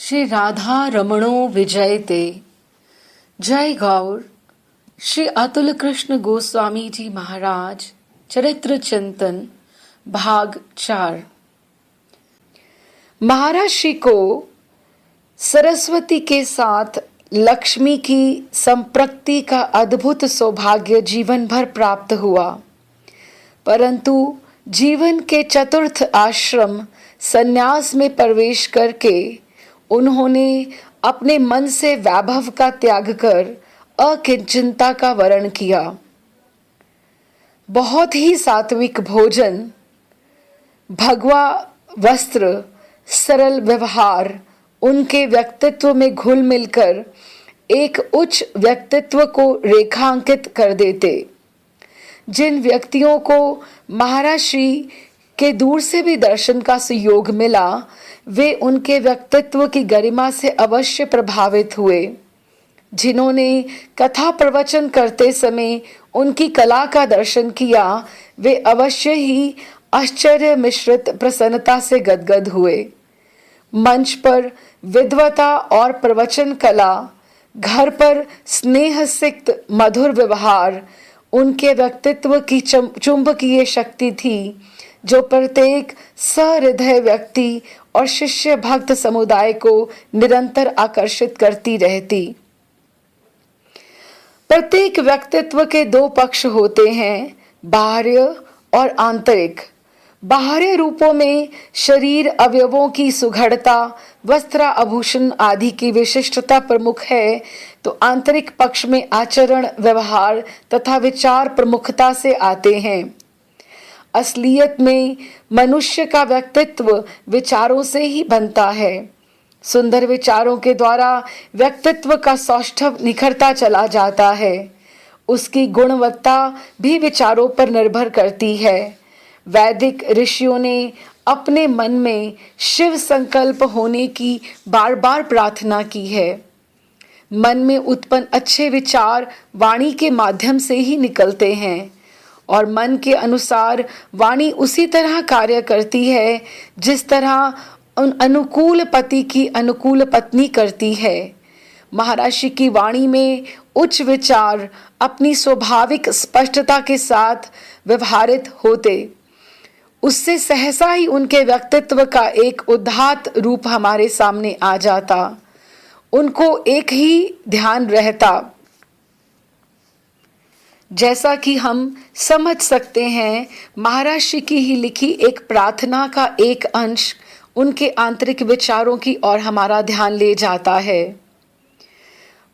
श्री राधा रमणो विजयते। जय गौर। श्री अतुल कृष्ण गोस्वामी जी महाराज चरित्र चिंतन भाग 4। महाराज श्री को सरस्वती के साथ लक्ष्मी की संपृक्ति का अद्भुत सौभाग्य जीवन भर प्राप्त हुआ, परंतु जीवन के चतुर्थ आश्रम संन्यास में प्रवेश करके उन्होंने अपने मन से वैभव का त्याग कर अकिंचनता का वर्ण किया। बहुत ही सात्विक भोजन, भगवा वस्त्र, सरल व्यवहार उनके व्यक्तित्व में घुल मिलकर एक उच्च व्यक्तित्व को रेखांकित कर देते। जिन व्यक्तियों को महाराज श्री के दूर से भी दर्शन का सुयोग मिला, वे उनके व्यक्तित्व की गरिमा से अवश्य प्रभावित हुए। जिन्होंने कथा प्रवचन करते समय उनकी कला का दर्शन किया, वे अवश्य ही आश्चर्य मिश्रित प्रसन्नता से गदगद हुए। मंच पर विद्वता और प्रवचन कला, घर पर स्नेह सिक्त मधुर व्यवहार उनके व्यक्तित्व की चुंबकीय शक्ति थी, जो प्रत्येक सहृदय व्यक्ति और शिष्य भक्त समुदाय को निरंतर आकर्षित करती रहती। प्रत्येक व्यक्तित्व के दो पक्ष होते हैं, बाह्य और आंतरिक। बाह्य रूपों में शरीर अवयवों की सुघड़ता, वस्त्र आभूषण आदि की विशिष्टता प्रमुख है, तो आंतरिक पक्ष में आचरण, व्यवहार तथा विचार प्रमुखता से आते हैं। असलियत में मनुष्य का व्यक्तित्व विचारों से ही बनता है। सुंदर विचारों के द्वारा व्यक्तित्व का सौष्ठव निखरता चला जाता है। उसकी गुणवत्ता भी विचारों पर निर्भर करती है। वैदिक ऋषियों ने अपने मन में शिव संकल्प होने की बार बार प्रार्थना की है। मन में उत्पन्न अच्छे विचार वाणी के माध्यम से ही निकलते हैं, और मन के अनुसार वाणी उसी तरह कार्य करती है जिस तरह अनुकूल पति की अनुकूल पत्नी करती है। महाराज की वाणी में उच्च विचार अपनी स्वाभाविक स्पष्टता के साथ व्यवहारित होते। उससे सहसा ही उनके व्यक्तित्व का एक उदात्त रूप हमारे सामने आ जाता। उनको एक ही ध्यान रहता। जैसा कि हम समझ सकते हैं, महाराज श्री की ही लिखी एक प्रार्थना का एक अंश उनके आंतरिक विचारों की ओर हमारा ध्यान ले जाता है।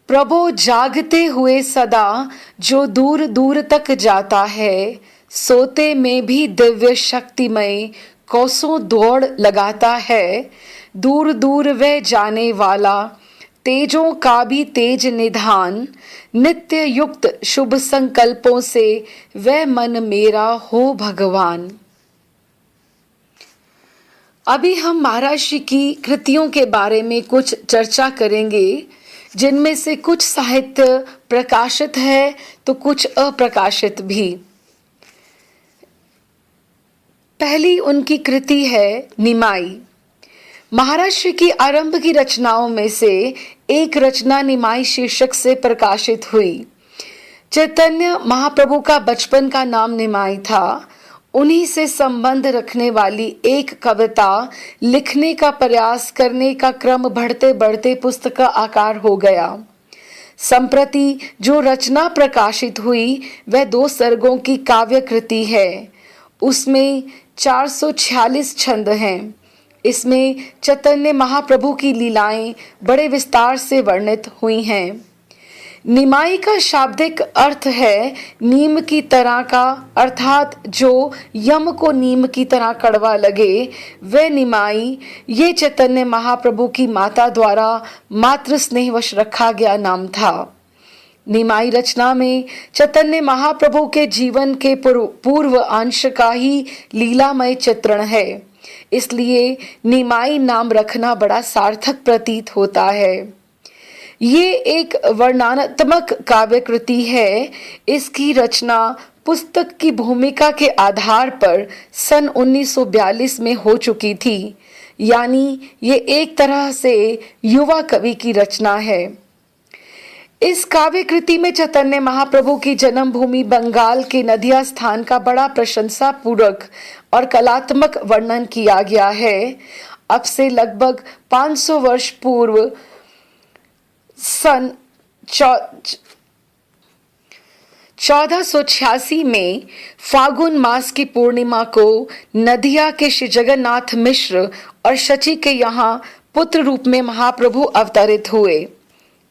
प्रभु जागते हुए सदा जो दूर दूर तक जाता है, सोते में भी दिव्य शक्तिमय कोसों दौड़ लगाता है। दूर दूर वह जाने वाला, तेजों का भी तेज निधान, नित्य युक्त शुभ संकल्पों से वह मन मेरा हो भगवान। अभी हम महाराज श्री की कृतियों के बारे में कुछ चर्चा करेंगे, जिनमें से कुछ साहित्य प्रकाशित है तो कुछ अप्रकाशित भी। पहली उनकी कृति है निमाई। महाराज श्री की आरंभ की रचनाओं में से एक रचना निमाई शीर्षक से प्रकाशित हुई। चैतन्य महाप्रभु का बचपन का नाम निमाई था। उन्हीं से संबंध रखने वाली एक कविता लिखने का प्रयास करने का क्रम बढ़ते बढ़ते पुस्तक का आकार हो गया। संप्रति जो रचना प्रकाशित हुई वह 2 सर्गों की काव्य कृति है। उसमें 446 छंद हैं। इसमें चैतन्य महाप्रभु की लीलाएं बड़े विस्तार से वर्णित हुई हैं। निमाई का शाब्दिक अर्थ है नीम की तरह का, अर्थात जो यम को नीम की तरह कड़वा लगे वह निमाई। ये चैतन्य महाप्रभु की माता द्वारा मातृ स्नेहवश रखा गया नाम था। निमाई रचना में चैतन्य महाप्रभु के जीवन के पूर्व अंश का ही लीलामय चित्रण है, इसलिए निमाई नाम रखना बड़ा सार्थक प्रतीत होता है। ये एक वर्णनात्मक काव्य कृति है। इसकी रचना पुस्तक की भूमिका के आधार पर सन 1942 में हो चुकी थी, यानी ये एक तरह से युवा कवि की रचना है। इस काव्य कृति में चैतन्य महाप्रभु की जन्मभूमि बंगाल के नदिया स्थान का बड़ा प्रशंसापूर्वक और कलात्मक वर्णन किया गया है। अब से लगभग 500 वर्ष पूर्व सन 1486 में फागुन मास की पूर्णिमा को नदिया के श्री जगन्नाथ मिश्र और शची के यहाँ पुत्र रूप में महाप्रभु अवतरित हुए।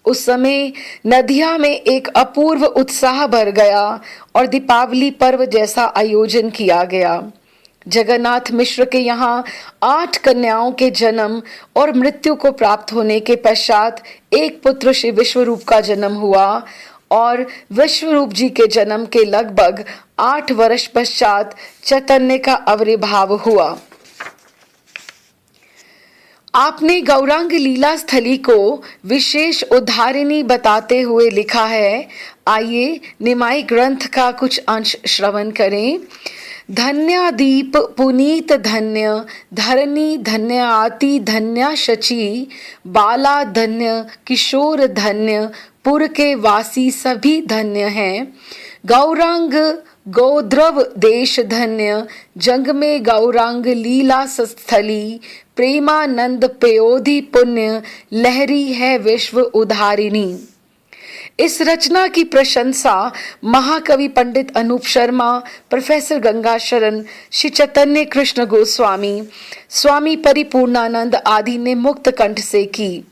उस समय नदिया में एक अपूर्व उत्साह भर गया और दीपावली पर्व जैसा आयोजन किया गया। जगन्नाथ मिश्र के यहाँ 8 कन्याओं के जन्म और मृत्यु को प्राप्त होने के पश्चात एक पुत्र श्री विश्वरूप का जन्म हुआ और विश्वरूप जी के जन्म के लगभग 8 वर्ष पश्चात चैतन्य का आविर्भाव हुआ। आपने गौरांग लीला स्थली को विशेष उद्धारिणी बताते हुए लिखा है। आइए निमाई ग्रंथ का कुछ अंश श्रवण करें। धन्यादीप पुनीत धन्य धरणी धन्य आति धन्या शची बाला धन्य किशोर धन्य पुर के वासी सभी धन्य हैं। गौरांग गौद्रव देश धन्य जंग में गौरांग लीला स्थली प्रेमानंद पयोधि पुण्य लहरी है विश्व उधारिणी। इस रचना की प्रशंसा महाकवि पंडित अनूप शर्मा, प्रोफेसर गंगा शरण, श्री चैतन्य कृष्ण गोस्वामी, स्वामी परिपूर्णानंद आदि ने मुक्त कंठ से की।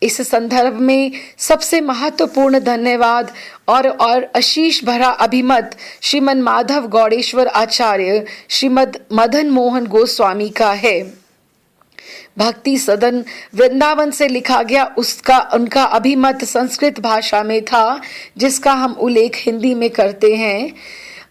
इस संदर्भ में सबसे महत्वपूर्ण धन्यवाद और आशीष भरा अभिमत श्रीमन माधव गौड़ेश्वर आचार्य श्रीमद मदन मोहन गोस्वामी का है। भक्ति सदन वृंदावन से लिखा गया उनका अभिमत संस्कृत भाषा में था, जिसका हम उल्लेख हिंदी में करते हैं।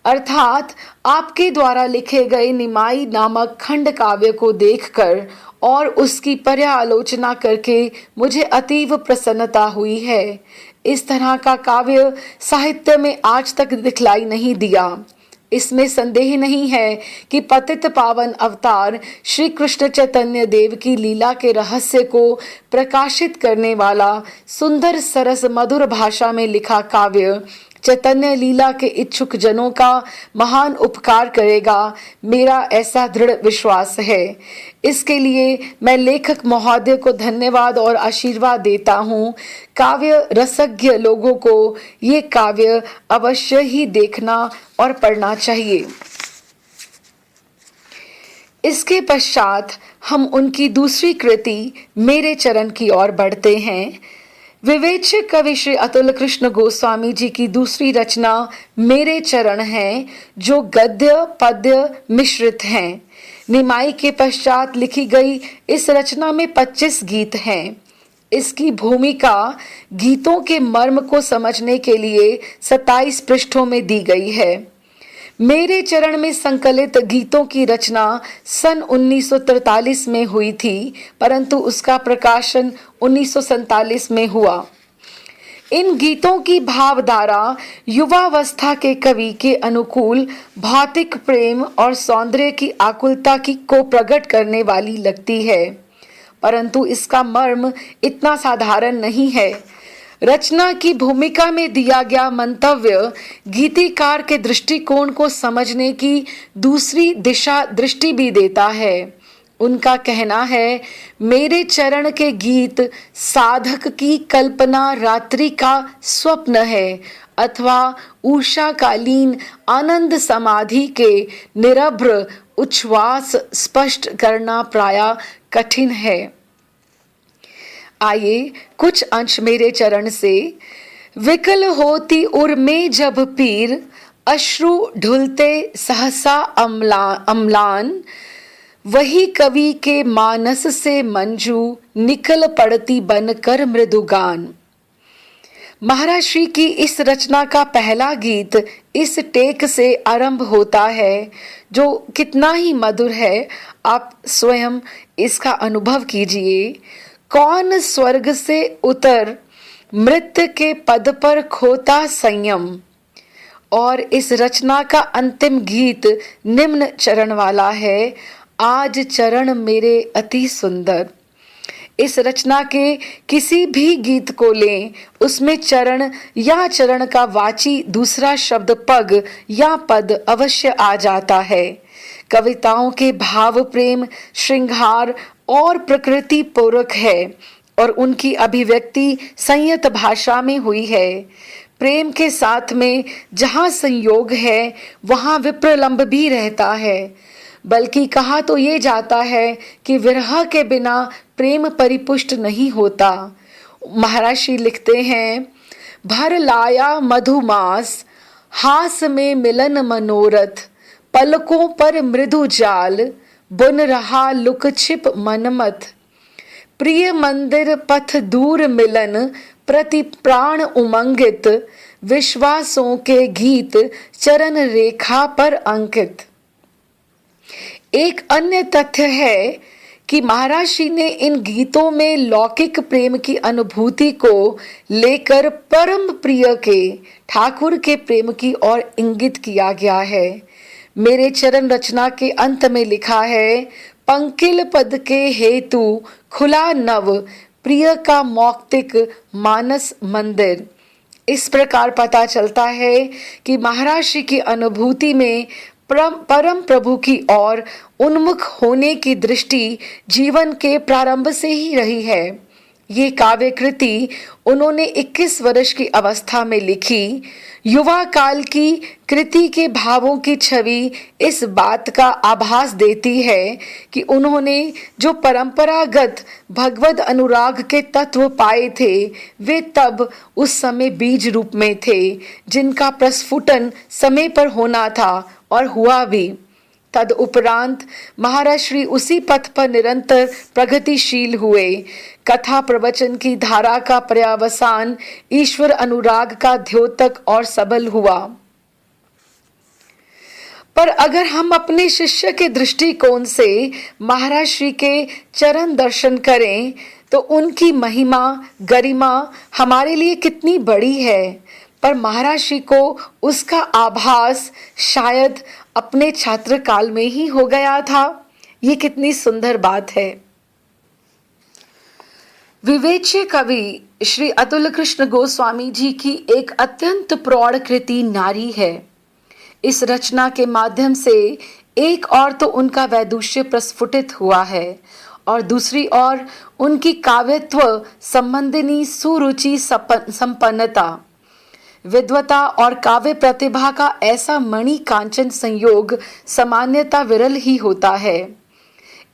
अर्थात आपके द्वारा लिखे गए निमाई नामक खंड काव्य को देखकर और उसकी पर्यालोचना करके मुझे अतीव प्रसन्नता हुई है। इस तरह का काव्य साहित्य में आज तक दिखलाई नहीं दिया। इसमें संदेह नहीं है कि पतित पावन अवतार श्री कृष्ण चैतन्य देव की लीला के रहस्य को प्रकाशित करने वाला सुंदर सरस मधुर भाषा में लिखा काव्य चैतन्य लीला के इच्छुक जनों का महान उपकार करेगा, मेरा ऐसा दृढ़ विश्वास है। इसके लिए मैं लेखक महोदय को धन्यवाद और आशीर्वाद देता हूँ। काव्य रसज्ञ लोगों को ये काव्य अवश्य ही देखना और पढ़ना चाहिए। इसके पश्चात हम उनकी दूसरी कृति मेरे चरण की ओर बढ़ते हैं। विवेचक कवि श्री अतुल कृष्ण गोस्वामी जी की दूसरी रचना मेरे चरण है, जो गद्य पद्य मिश्रित हैं। निमाई के पश्चात लिखी गई इस रचना में 25 गीत हैं। इसकी भूमिका गीतों के मर्म को समझने के लिए 27 पृष्ठों में दी गई है। मेरे चरण में संकलित गीतों की रचना सन 1943 में हुई थी, परंतु उसका प्रकाशन 1947 में हुआ। इन गीतों की भावधारा युवावस्था के कवि के अनुकूल भौतिक प्रेम और सौंदर्य की आकुलता को प्रकट करने वाली लगती है, परंतु इसका मर्म इतना साधारण नहीं है। रचना की भूमिका में दिया गया मंतव्य गीतिकार के दृष्टिकोण को समझने की दूसरी दृष्टि भी देता है। उनका कहना है, मेरे चरण के गीत साधक की कल्पना रात्रि का स्वप्न है अथवा उषाकालीन आनंद समाधि के निरभ्र उच्छ्वास स्पष्ट करना प्रायः कठिन है। आइए कुछ अंश मेरे चरण से। विकल होती उर में जब पीर अश्रु ढुलते सहसा अम्लान, वही कवि के मानस से मंजू निकल पड़ती बनकर मृदुगान। महाराज श्री की इस रचना का पहला गीत इस टेक से आरंभ होता है, जो कितना ही मधुर है, आप स्वयं इसका अनुभव कीजिए। कौन स्वर्ग से उतर मृत्यु के पद पर खोता संयम। और इस रचना का अंतिम गीत निम्न चरण वाला है। आज चरण मेरे अति सुंदर। इस रचना के किसी भी गीत को लें, उसमें चरण या चरण का वाची दूसरा शब्द पग या पद अवश्य आ जाता है। कविताओं के भाव प्रेम, श्रृंगार और प्रकृति पूरक है और उनकी अभिव्यक्ति संयत भाषा में हुई है। प्रेम के साथ में जहाँ संयोग है वहाँ विप्रलंब भी रहता है। बल्कि कहा तो ये जाता है कि विरह के बिना प्रेम परिपुष्ट नहीं होता। महर्षि लिखते हैं, भर लाया मधुमास हास में मिलन मनोरथ, पलकों पर मृदु जाल बुन रहा लुक छिप मनमथ। प्रिय मंदिर पथ दूर मिलन प्रति प्राण उमंगित, विश्वासों के गीत चरण रेखा पर अंकित। एक अन्य तथ्य है कि महर्षि ने इन गीतों में लौकिक प्रेम की अनुभूति को लेकर परम प्रिय के ठाकुर के प्रेम की ओर इंगित किया गया है। मेरे चरण रचना के अंत में लिखा है, पंकिल पद के हेतु खुला नव, प्रिय का मौक्तिक मानस मंदिर। इस प्रकार पता चलता है कि महर्षि की अनुभूति में परम प्रभु की ओर उन्मुख होने की दृष्टि जीवन के प्रारंभ से ही रही है। ये काव्य कृति उन्होंने 21 वर्ष की अवस्था में लिखी। युवा काल की कृति के भावों की छवि इस बात का आभास देती है कि उन्होंने जो परंपरागत भगवद अनुराग के तत्व पाए थे वे तब उस समय बीज रूप में थे, जिनका प्रस्फुटन समय पर होना था और हुआ भी। तद उपरांत महर्षि उसी पथ पर निरंतर प्रगतिशील हुए। कथा प्रवचन की धारा का पर्यावसान ईश्वर अनुराग का द्योतक और सबल हुआ। पर अगर हम अपने शिष्य के दृष्टिकोण से महर्षि के चरण दर्शन करें तो उनकी महिमा गरिमा हमारे लिए कितनी बड़ी है, पर महर्षि को उसका आभास शायद अपने छात्र काल में ही हो गया था। ये कितनी सुंदर बात है। विवेच्य कवि श्री अतुल कृष्ण गोस्वामी जी की एक अत्यंत प्रौढ़ कृति नारी है। इस रचना के माध्यम से एक और तो उनका वैदुष्य प्रस्फुटित हुआ है और दूसरी ओर उनकी काव्यत्व संबंधिनी सुरुचि संपन्नता, विद्वता और काव्य प्रतिभा का ऐसा मणि कांचन संयोग सामान्यतः विरल ही होता है।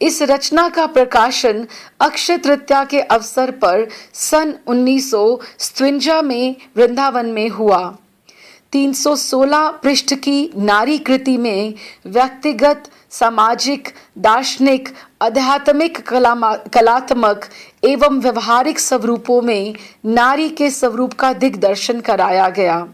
इस रचना का प्रकाशन अक्षय तृतीया के अवसर पर सन 1957 में वृंदावन में हुआ। 316 पृष्ठ की नारी कृति में व्यक्तिगत, सामाजिक, दार्शनिक, आध्यात्मिक, कलात्मक एवं व्यवहारिक स्वरूपों में नारी के स्वरूप का दिग्दर्शन कराया गया।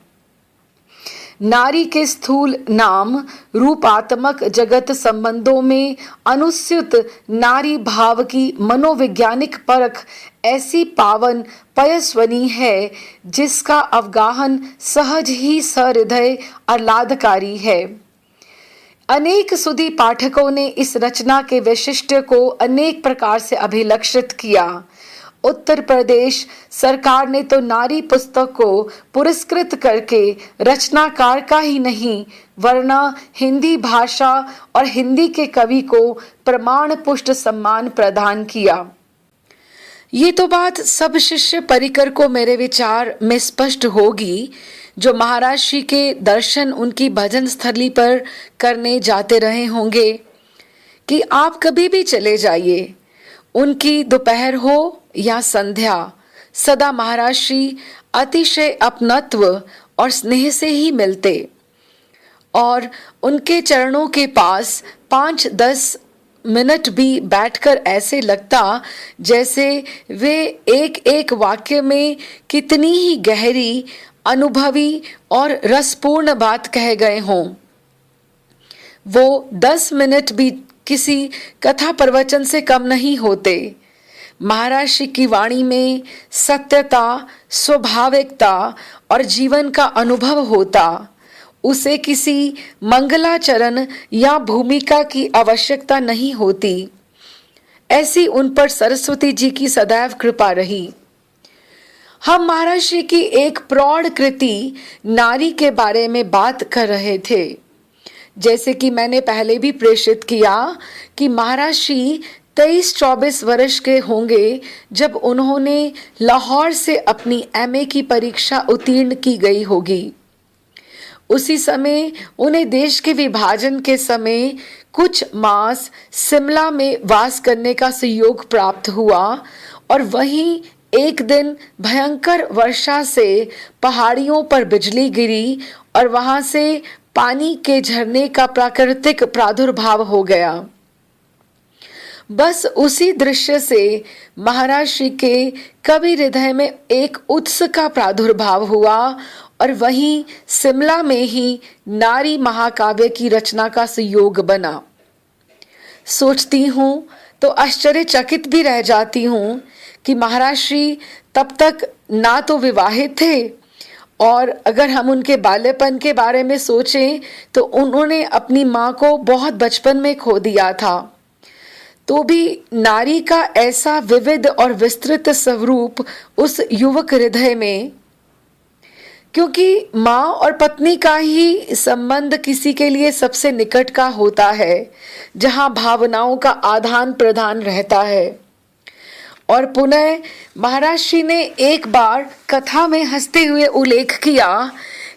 नारी के स्थूल नाम रूपात्मक जगत संबंधों में अनुस्यूत नारी भाव की मनोवैज्ञानिक परख ऐसी पावन पयस्वनी है जिसका अवगाहन सहज ही सहृदय आह्लादकारी है। अनेक सुधी पाठकों ने इस रचना के वैशिष्ट्य को अनेक प्रकार से अभिलक्षित किया। उत्तर प्रदेश सरकार ने तो नारी पुस्तक को पुरस्कृत करके रचनाकार का ही नहीं वरना हिंदी भाषा और हिंदी के कवि को प्रमाण पुष्ट सम्मान प्रदान किया। ये तो बात सब शिष्य परिकर को मेरे विचार में स्पष्ट होगी जो महर्षि के दर्शन उनकी भजन स्थली पर करने जाते रहे होंगे कि आप कभी भी चले जाइए, उनकी दोपहर हो या संध्या, सदा महर्षि अतिशय अपनत्व और स्नेह से ही मिलते और उनके चरणों के पास 5-10 मिनट भी बैठकर ऐसे लगता जैसे वे एक एक वाक्य में कितनी ही गहरी, अनुभवी और रसपूर्ण बात कह गए हों। वो 10 मिनट भी किसी कथा प्रवचन से कम नहीं होते। महर्षि की वाणी में सत्यता, स्वाभाविकता और जीवन का अनुभव होता। उसे किसी मंगलाचरण या भूमिका की आवश्यकता नहीं होती। ऐसी उन पर सरस्वती जी की सदैव कृपा रही। हम महर्षि की एक प्रौढ़ कृति नारी के बारे में बात कर रहे थे। जैसे कि मैंने पहले भी प्रेषित किया कि महर्षि 23-24 वर्ष के होंगे जब उन्होंने लाहौर से अपनी एमए की परीक्षा उत्तीर्ण की गई होगी। उसी समय उन्हें देश के विभाजन के समय कुछ मास शिमला में वास करने का सुयोग प्राप्त हुआ और वहीं एक दिन भयंकर वर्षा से पहाड़ियों पर बिजली गिरी और वहां से पानी के झरने का प्राकृतिक प्रादुर्भाव हो गया। बस उसी दृश्य से महर्षि के कवि हृदय में एक उत्सव का प्रादुर्भाव हुआ और वहीं शिमला में ही नारी महाकाव्य की रचना का सुयोग बना। सोचती हूँ तो आश्चर्यचकित भी रह जाती हूँ कि महर्षि तब तक ना तो विवाहित थे, और अगर हम उनके बाल्यपन के बारे में सोचें तो उन्होंने अपनी माँ को बहुत बचपन में खो दिया था। तो भी नारी का ऐसा विविध और विस्तृत स्वरूप उस युवक हृदय में, क्योंकि माँ और पत्नी का ही संबंध किसी के लिए सबसे निकट का होता है, जहाँ भावनाओं का आदान प्रदान रहता है। और पुनः महर्षि ने एक बार कथा में हंसते हुए उल्लेख किया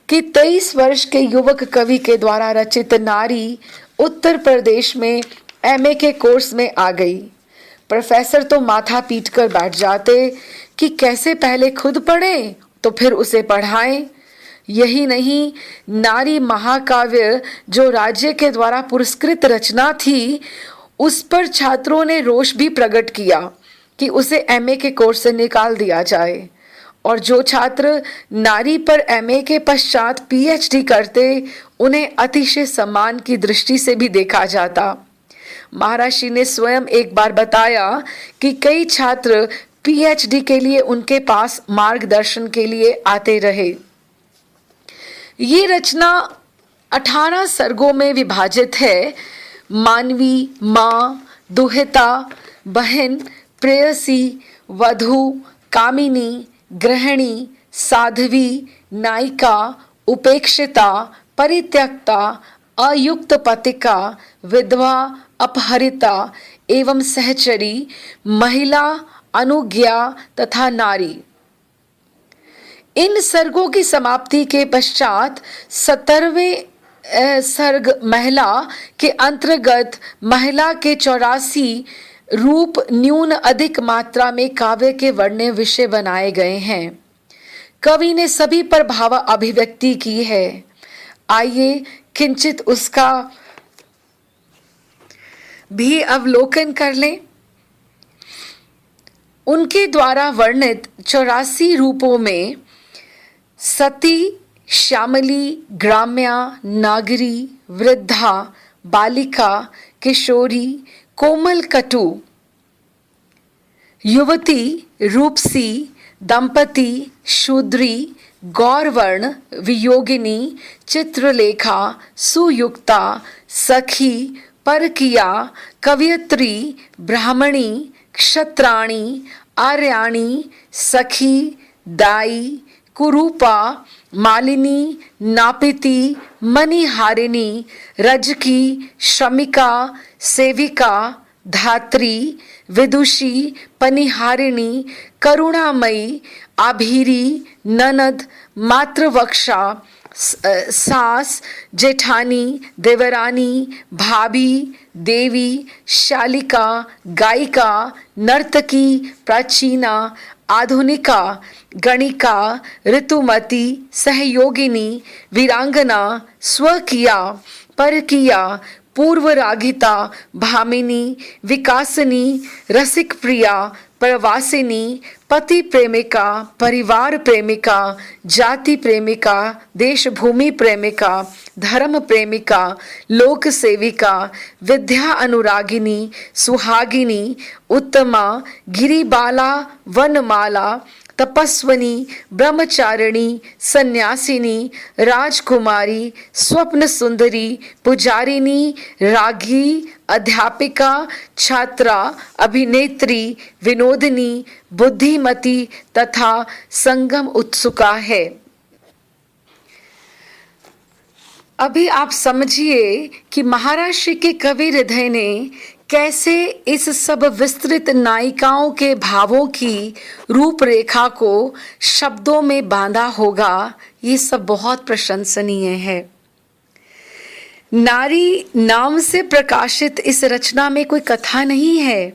कि 23 वर्ष के युवक कवि के द्वारा रचित नारी उत्तर प्रदेश में एमए के कोर्स में आ गई। प्रोफेसर तो माथा पीट कर बैठ जाते कि कैसे पहले खुद पढ़ें तो फिर उसे पढ़ाएं। यही नहीं, नारी महाकाव्य जो राज्य के द्वारा पुरस्कृत रचना थी, उस पर छात्रों ने रोष भी प्रकट किया कि उसे एमए के कोर्स से निकाल दिया जाए, और जो छात्र नारी पर एमए के पश्चात पीएचडी करते उन्हें अतिशय सम्मान की दृष्टि से भी देखा जाता। महर्षि ने स्वयं एक बार बताया कि कई छात्र पीएचडी के लिए उनके पास मार्गदर्शन के लिए आते रहे। ये रचना 18 सर्गों में विभाजित है। मानवी, माँ, दुहिता, बहन, प्रेयसी, वधू, कामिनी, गृहिणी, साध्वी, नायिका, उपेक्षिता, परित्यक्ता, अयुक्त पतिका, विधवा, अपहरिता एवं सहचरी, महिला, अनुज्ञा तथा नारी। इन सर्गों की समाप्ति के पश्चात 17वें सर्ग महिला के अंतर्गत महिला के 84 रूप न्यून अधिक मात्रा में काव्य के वर्ण्य विषय बनाए गए हैं। कवि ने सभी पर भाव अभिव्यक्ति की है। आइए किंचित उसका भी अवलोकन कर लें। उनके द्वारा वर्णित 84 रूपों में सती, श्यामली, ग्राम्या, नागरी, वृद्धा, बालिका, किशोरी, कोमल कटु, युवती, रूपसी, दंपति, शूद्री, गौरवर्ण, वियोगिनी, चित्रलेखा, सुयुक्ता, सखी, परकिया, कवयित्री, ब्राह्मणी, क्षत्राणी, आर्याणी, सखी, दाई, कुरूपा, मालिनी, नापिती, मणिहारिणी, रजकी, श्रमिका, सेविका, धात्री, विदुषी, पनिहारिणी, करुणामयी, आभीरी, ननद, मातृवक्षा, सास, जेठानी, देवरानी, भाभी, देवी, शालिका, गायिका, नर्तकी, प्राचीना, आधुनिका, गणिका, ऋतुमती, सहयोगिनी, वीरांगना, स्वकिया, परकिया, पूर्वरागिता, भामिनी, विकासिनी, रसिक प्रिया, प्रवासिनी, पति प्रेमिका, परिवार प्रेमिका, जाति प्रेमिका, देशभूमि प्रेमिका, धर्म प्रेमिका, लोक सेविका, विद्या अनुरागिनी, सुहागिनी, उत्तमा, गिरिबाला, वनमाला तपस्विनी, ब्रह्मचारिणी, सन्यासिनी, राजकुमारी, स्वप्न सुंदरी, पुजारिनी, रागी, अध्यापिका, छात्रा, अभिनेत्री, विनोदिनी, बुद्धिमती तथा संगम उत्सुका है। अभी आप समझिए कि महाराष्ट्र के कवि हृदय ने कैसे इस सब विस्तृत नायिकाओं के भावों की रूपरेखा को शब्दों में बांधा होगा। ये सब बहुत प्रशंसनीय है। नारी नाम से प्रकाशित इस रचना में कोई कथा नहीं है।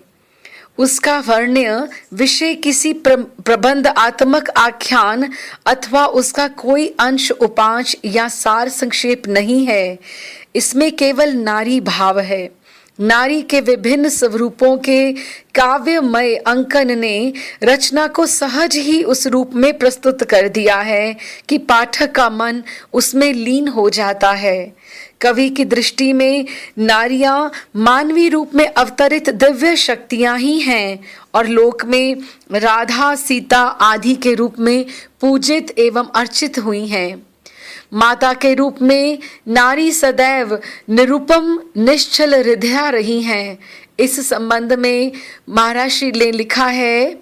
उसका वर्ण्य विषय किसी प्रबंधात्मक आख्यान अथवा उसका कोई अंश उपांश या सार संक्षेप नहीं है। इसमें केवल नारी भाव है। नारी के विभिन्न स्वरूपों के काव्यमय अंकन ने रचना को सहज ही उस रूप में प्रस्तुत कर दिया है कि पाठक का मन उसमें लीन हो जाता है। कवि की दृष्टि में नारियां मानवीय रूप में अवतरित दिव्य शक्तियां ही हैं और लोक में राधा, सीता आदि के रूप में पूजित एवं अर्चित हुई हैं। माता के रूप में नारी सदैव निरुपम निश्चल हृदया रही हैं। इस संबंध में महर्षि ने लिखा है,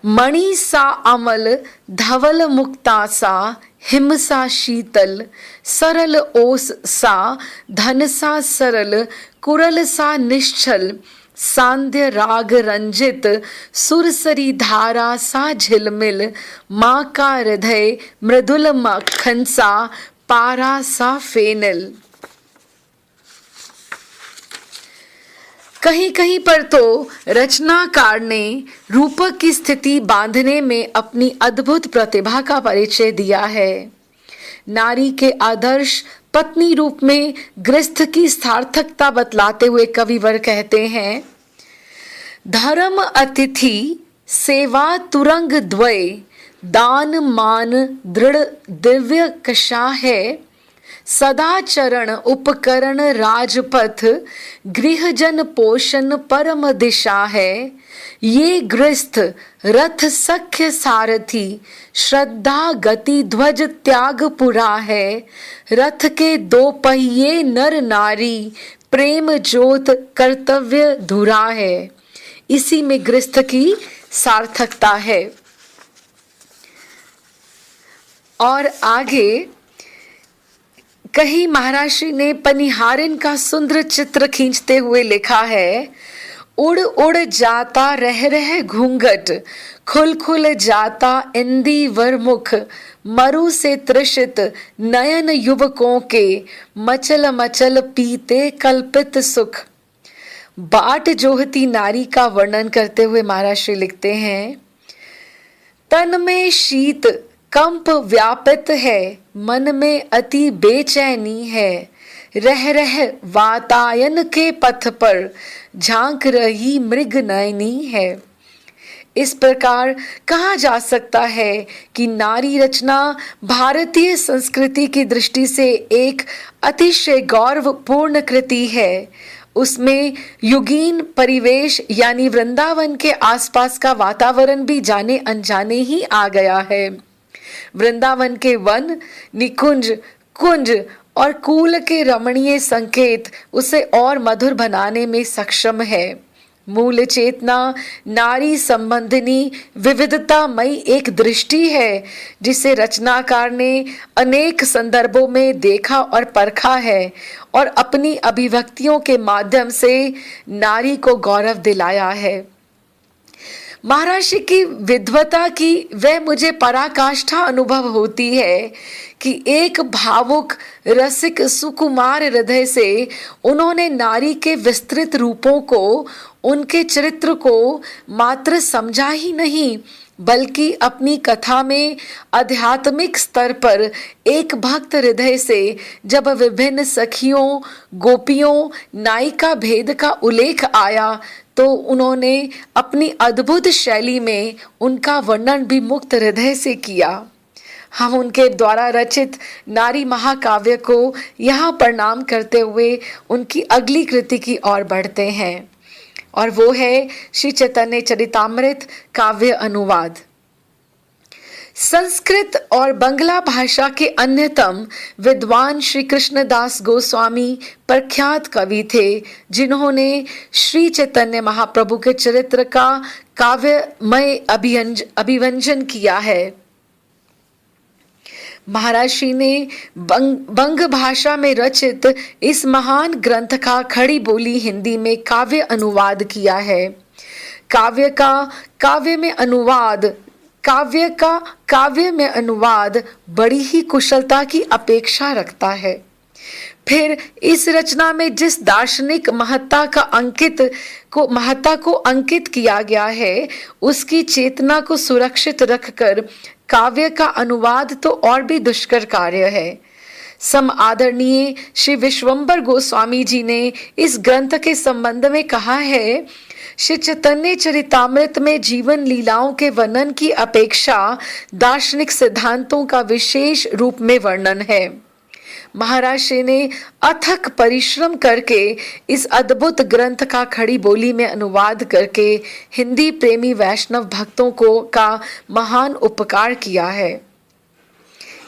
मणि सा अमल, धवल मुक्ता सा, हिम सा शीतल, सरल ओस सा, धन सा सरल, कुरल सा निश्चल, सांध्य राग रंजित, सुरसरी धारा सा झिलमिल, माँ का हृदय मृदुल मक्खन सा, पारा सा फेनिल। कहीं कहीं पर तो रचनाकार ने रूपक की स्थिति बांधने में अपनी अद्भुत प्रतिभा का परिचय दिया है। नारी के आदर्श पत्नी रूप में गृहस्थ की सार्थकता बतलाते हुए कविवर कहते हैं, धर्म अतिथि सेवा तुरंग द्वय, दान मान दृढ़ दिव्य कषा है, सदाचरण उपकरण राजपथ, गृहजन पोषण परम दिशा है, ये गृहस्थ रथ सख्य सारथी, श्रद्धा गति ध्वज त्याग पुरा है, रथ के दो पहिए नर नारी, प्रेम ज्योत कर्तव्य धुरा है। इसी में गृहस्थ की सार्थकता है। और आगे कहीं महर्षि ने पनिहारिन का सुंदर चित्र खींचते हुए लिखा है, उड़ उड़ जाता रह रह घूंघट, खुल खुल जाता इंदी वरमुख, मरु से तृषित नयन युवकों के, मचल मचल पीते कल्पित सुख। बाट जोहती नारी का वर्णन करते हुए महर्षि लिखते हैं, तन में शीत कंप व्यापित है, मन में अति बेचैनी है, रह रह वातायन के पथ पर, झांक रही मृग नयनी है। इस प्रकार कहा जा सकता है कि नारी रचना भारतीय संस्कृति की दृष्टि से एक अतिशय गौरवपूर्ण कृति है। उसमें युगीन परिवेश यानी वृंदावन के आसपास का वातावरण भी जाने अनजाने ही आ गया है। वृंदावन के वन, निकुंज, कुंज और कूल के रमणीय संकेत उसे और मधुर बनाने में सक्षम है। मूल चेतना नारी संबंधिनी विविधतामयी एक दृष्टि है, जिसे रचनाकार ने अनेक संदर्भों में देखा और परखा है और अपनी अभिव्यक्तियों के माध्यम से नारी को गौरव दिलाया है। महर्षि की विद्वता की वह मुझे पराकाष्ठा अनुभव होती है कि एक भावुक रसिक सुकुमार हृदय से उन्होंने नारी के विस्तृत रूपों को, उनके चरित्र को मात्र समझा ही नहीं, बल्कि अपनी कथा में आध्यात्मिक स्तर पर एक भक्त हृदय से जब विभिन्न सखियों, गोपियों, नायिका भेद का उल्लेख आया तो उन्होंने अपनी अद्भुत शैली में उनका वर्णन भी मुक्त हृदय से किया। हम उनके द्वारा रचित नारी महाकाव्य को यहाँ प्रणाम करते हुए उनकी अगली कृति की ओर बढ़ते हैं, और वो है श्री चैतन्य चरितामृत काव्य अनुवाद। संस्कृत और बंगला भाषा के अन्यतम विद्वान श्री कृष्णदास गोस्वामी प्रख्यात कवि थे, जिन्होंने श्री चैतन्य महाप्रभु के चरित्र का काव्यमय अभिव्यंजन किया है। महाराज श्री ने बंग भाषा में रचित इस महान ग्रंथ का खड़ी बोली हिंदी में काव्य अनुवाद किया है। काव्य में अनुवाद बड़ी ही कुशलता की अपेक्षा रखता है। फिर इस रचना में जिस दार्शनिक महत्ता को अंकित किया गया है, उसकी चेतना को सुरक्षित रखकर काव्य का अनुवाद तो और भी दुष्कर कार्य है। सम आदरणीय श्री विश्वंभर गोस्वामी जी ने इस ग्रंथ के संबंध में कहा है, श्री चैतन्य चरितामृत में जीवन लीलाओं के वर्णन की अपेक्षा दार्शनिक सिद्धांतों का विशेष रूप में वर्णन है। महाराज श्री ने अथक परिश्रम करके इस अद्भुत ग्रंथ का खड़ी बोली में अनुवाद करके हिंदी प्रेमी वैष्णव भक्तों का महान उपकार किया है।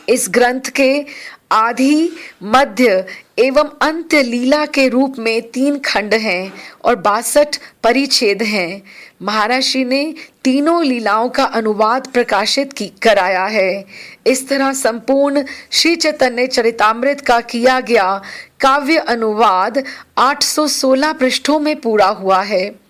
इस ग्रंथ के आदि, मध्य एवं अंत्य लीला के रूप में 3 खंड हैं और 62 परिच्छेद हैं। महाराज श्री ने तीनों लीलाओं का अनुवाद प्रकाशित कराया है। इस तरह संपूर्ण श्री चैतन्य चरितामृत का किया गया काव्य अनुवाद 816 पृष्ठों में पूरा हुआ है।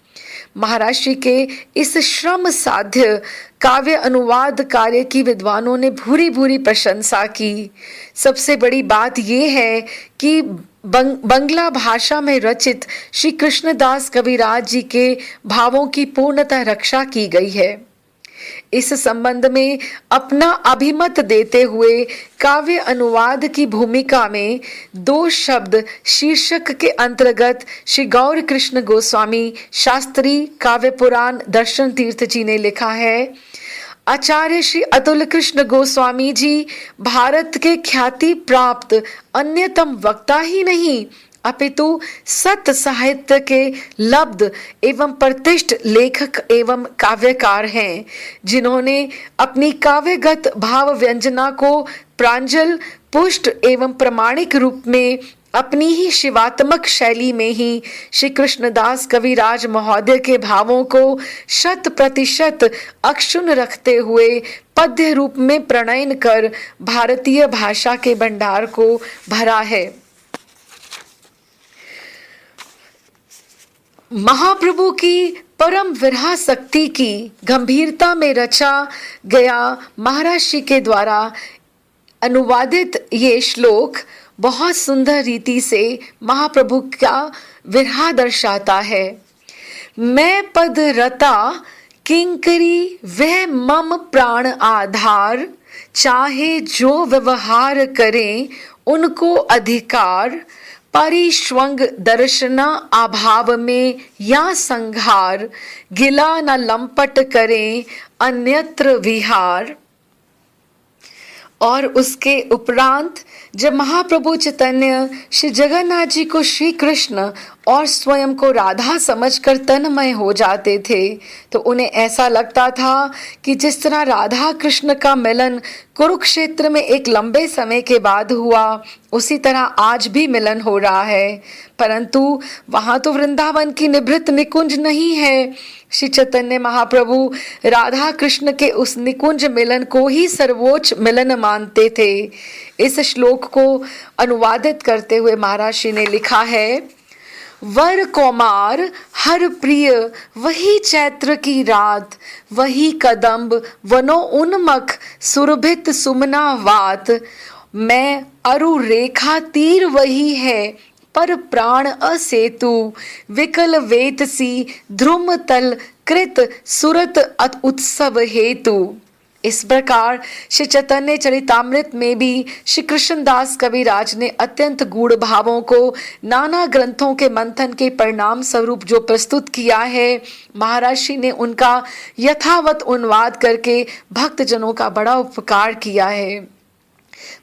महाराज श्री के इस श्रम साध्य काव्य अनुवाद कार्य की विद्वानों ने भूरी भूरी प्रशंसा की। सबसे बड़ी बात यह है कि बंगला भाषा में रचित श्री कृष्णदास कविराज जी के भावों की पूर्णतः रक्षा की गई है। इस संबंध में अपना अभिमत देते हुए काव्य अनुवाद की भूमिका में 2 शब्द शीर्षक के अंतर्गत श्री गौर कृष्ण गोस्वामी शास्त्री काव्य पुराण दर्शन तीर्थ जी ने लिखा है, आचार्य श्री अतुल कृष्ण गोस्वामी जी भारत के ख्याति प्राप्त अन्यतम वक्ता ही नहीं अपितु सत साहित्य के लब्ध एवं प्रतिष्ठ लेखक एवं काव्यकार हैं, जिन्होंने अपनी काव्यगत भाव व्यंजना को प्रांजल, पुष्ट एवं प्रमाणिक रूप में अपनी ही शिवात्मक शैली में ही श्री कृष्णदास कविराज महोदय के भावों को 100% अक्षुण्ण रखते हुए पद्य रूप में प्रणयन कर भारतीय भाषा के भंडार को भरा है। महाप्रभु की परम विरह शक्ति की गंभीरता में रचा गया महाराज श्री के द्वारा अनुवादित ये श्लोक बहुत सुंदर रीति से महाप्रभु का विरह दर्शाता है। मैं पद रता किंकरी वह मम प्राण आधार, चाहे जो व्यवहार करें उनको अधिकार, परिश्वंग दर्शना अभाव में या संघार, गिला न लंपट करें अन्यत्र विहार। और उसके उपरांत जब महाप्रभु चैतन्य श्री जगन्नाथ जी को श्री कृष्ण और स्वयं को राधा समझकर तन्मय हो जाते थे, तो उन्हें ऐसा लगता था कि जिस तरह राधा कृष्ण का मिलन कुरुक्षेत्र में एक लंबे समय के बाद हुआ, उसी तरह आज भी मिलन हो रहा है। परंतु वहां तो वृंदावन की निभृत निकुंज नहीं है। श्री चैतन्य महाप्रभु राधा कृष्ण के उस निकुंज मिलन को ही सर्वोच्च मिलन मानते थे। इस श्लोक को अनुवादित करते हुए महाराज श्री ने लिखा है, वर कौमार हर प्रिय वही चैत्र की रात, वही कदम्ब वनो उन्मख सुरभित सुमना वात, मैं अरु रेखा तीर वही है पर प्राण असेतु, विकल वेतसी ध्रुम तल कृत सुरत उत्सव हेतु। इस प्रकार श्री चैतन्य चरितामृत में भी श्री कृष्णदास कविराज ने अत्यंत गूढ़ भावों को नाना ग्रंथों के मंथन के परिणाम स्वरूप जो प्रस्तुत किया है, महाराज श्री ने उनका यथावत अनुवाद करके भक्तजनों का बड़ा उपकार किया है।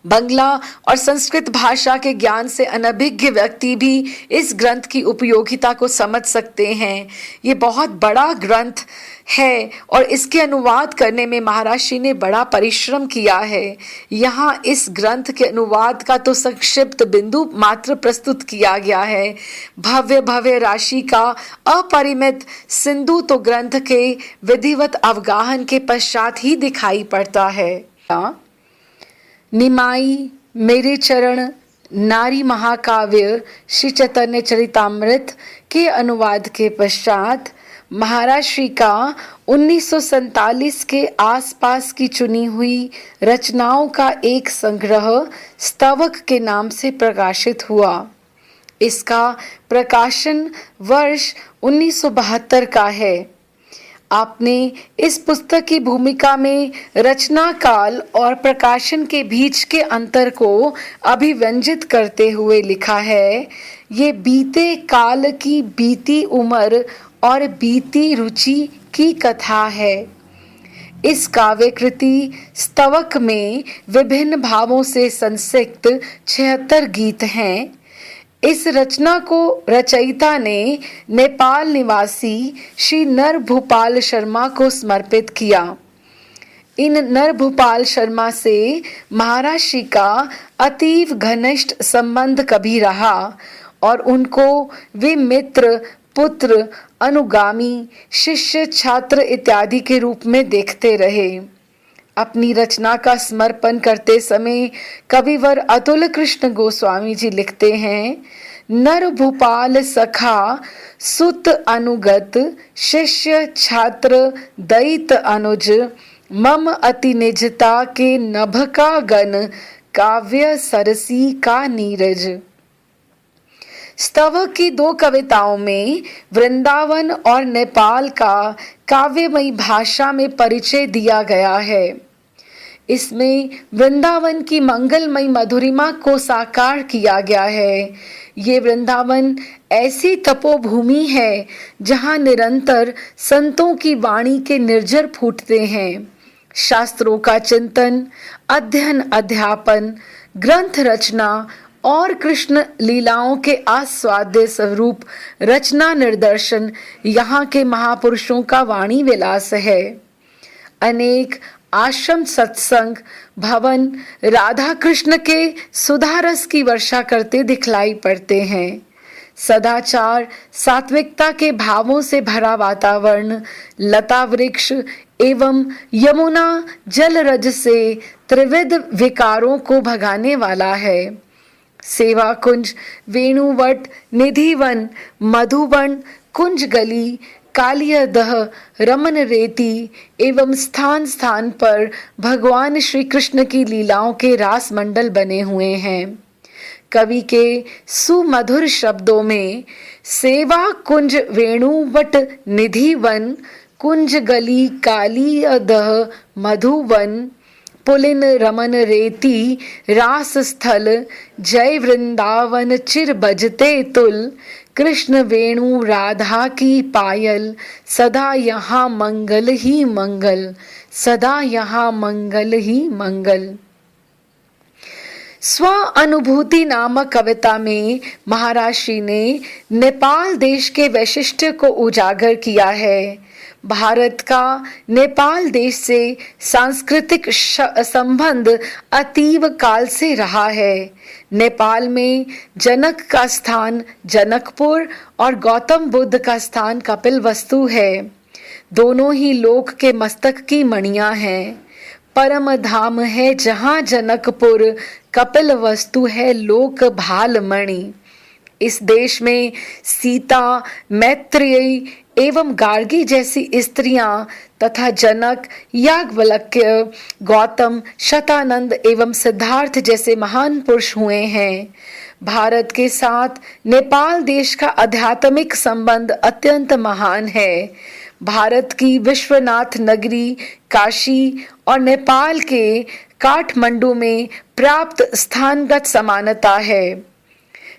बंगला और संस्कृत भाषा के ज्ञान से अनभिज्ञ व्यक्ति भी इस ग्रंथ की उपयोगिता को समझ सकते हैं। ये बहुत बड़ा ग्रंथ है और इसके अनुवाद करने में महर्षि ने बड़ा परिश्रम किया है। यहाँ इस ग्रंथ के अनुवाद का तो संक्षिप्त बिंदु मात्र प्रस्तुत किया गया है। भव्य भव्य राशि का अपरिमित सिंधु तो ग्रंथ के विधिवत अवगाहन के पश्चात ही दिखाई पड़ता है। निमाई, मेरे चरण, नारी महाकाव्य, श्री चैतन्य चरितामृत के अनुवाद के पश्चात महर्षि का 1947 के आसपास की चुनी हुई रचनाओं का एक संग्रह स्तवक के नाम से प्रकाशित हुआ। इसका प्रकाशन वर्ष 1972 का है। आपने इस पुस्तक की भूमिका में रचना काल और प्रकाशन के बीच के अंतर को अभिव्यंजित करते हुए लिखा है, ये बीते काल की बीती उम्र और बीती रुचि की कथा है। इस काव्य कृति स्तवक में विभिन्न भावों से संसिक्त 76 गीत हैं। इस रचना को रचयिता ने नेपाल निवासी श्री नरभूपाल शर्मा को समर्पित किया। इन नरभूपाल शर्मा से महर्षि का अतीव घनिष्ठ संबंध कभी रहा और उनको वे मित्र, पुत्र, अनुगामी, शिष्य, छात्र इत्यादि के रूप में देखते रहे। अपनी रचना का समर्पण करते समय कविवर अतुल कृष्ण गोस्वामी जी लिखते हैं, नर भूपाल सखा सुत अनुगत, शिष्य छात्र दैत अनुज, मम अति निजता के नभ का गण, काव्य सरसी का नीरज। स्तवक की 2 कविताओं में वृंदावन और नेपाल का काव्यमयी भाषा में परिचय दिया गया है। इसमें वृंदावन की मंगलमयी मधुरिमा को साकार किया गया है। ये वृंदावन ऐसी तपोभूमि है जहाँ निरंतर संतों की वाणी के निर्झर फूटते हैं। शास्त्रों का चिंतन, अध्ययन, अध्यापन, ग्रंथ रचना और कृष्ण लीलाओं के आस्वाद्य स्वरूप रचना निर्दर्शन यहाँ के महापुरुषों का वाणी विलास है। अनेक आश्रम, सत्संग भवन राधा कृष्ण के सुधारस की वर्षा करते दिखलाई पड़ते हैं। सदाचार, सात्विकता के भावों से भरा वातावरण, लता वृक्ष एवं यमुना जल रज से त्रिविध विकारों को भगाने वाला है। सेवा कुंज, वेणुवट, निधिवन, मधुवन, कुंज गली, कालियादह, रमन रेती एवं स्थान स्थान पर भगवान श्री कृष्ण की लीलाओं के रास मंडल बने हुए हैं। कवि के सुमधुर शब्दों में सेवा कुंज, वेणुवट, निधिवन, कुंज गली, कालियादह, मधुवन, पुलिन, रमन रेती, रास स्थल, जय वृंदावन चिर बजते तुल, कृष्ण वेणु राधा की पायल, सदा यहाँ मंगल ही मंगल, सदा यहाँ मंगल ही मंगल। स्व अनुभूति नामक कविता में महर्षि ने नेपाल देश के वैशिष्ट्य को उजागर किया है। भारत का नेपाल देश से सांस्कृतिक संबंध अतीव काल से रहा है। नेपाल में जनक का स्थान जनकपुर और गौतम बुद्ध का स्थान कपिलवस्तु है। दोनों ही लोक के मस्तक की मणियां हैं। परम धाम है जहाँ जनकपुर, कपिलवस्तु है लोक भाल मणि। इस देश में सीता, मैत्रेयी एवं गार्गी जैसी स्त्रियां तथा जनक, याज्ञवल्क्य, गौतम, शतानंद एवं सिद्धार्थ जैसे महान पुरुष हुए हैं। भारत के साथ नेपाल देश का आध्यात्मिक संबंध अत्यंत महान है। भारत की विश्वनाथ नगरी काशी और नेपाल के काठमांडू में प्राप्त स्थानगत समानता है।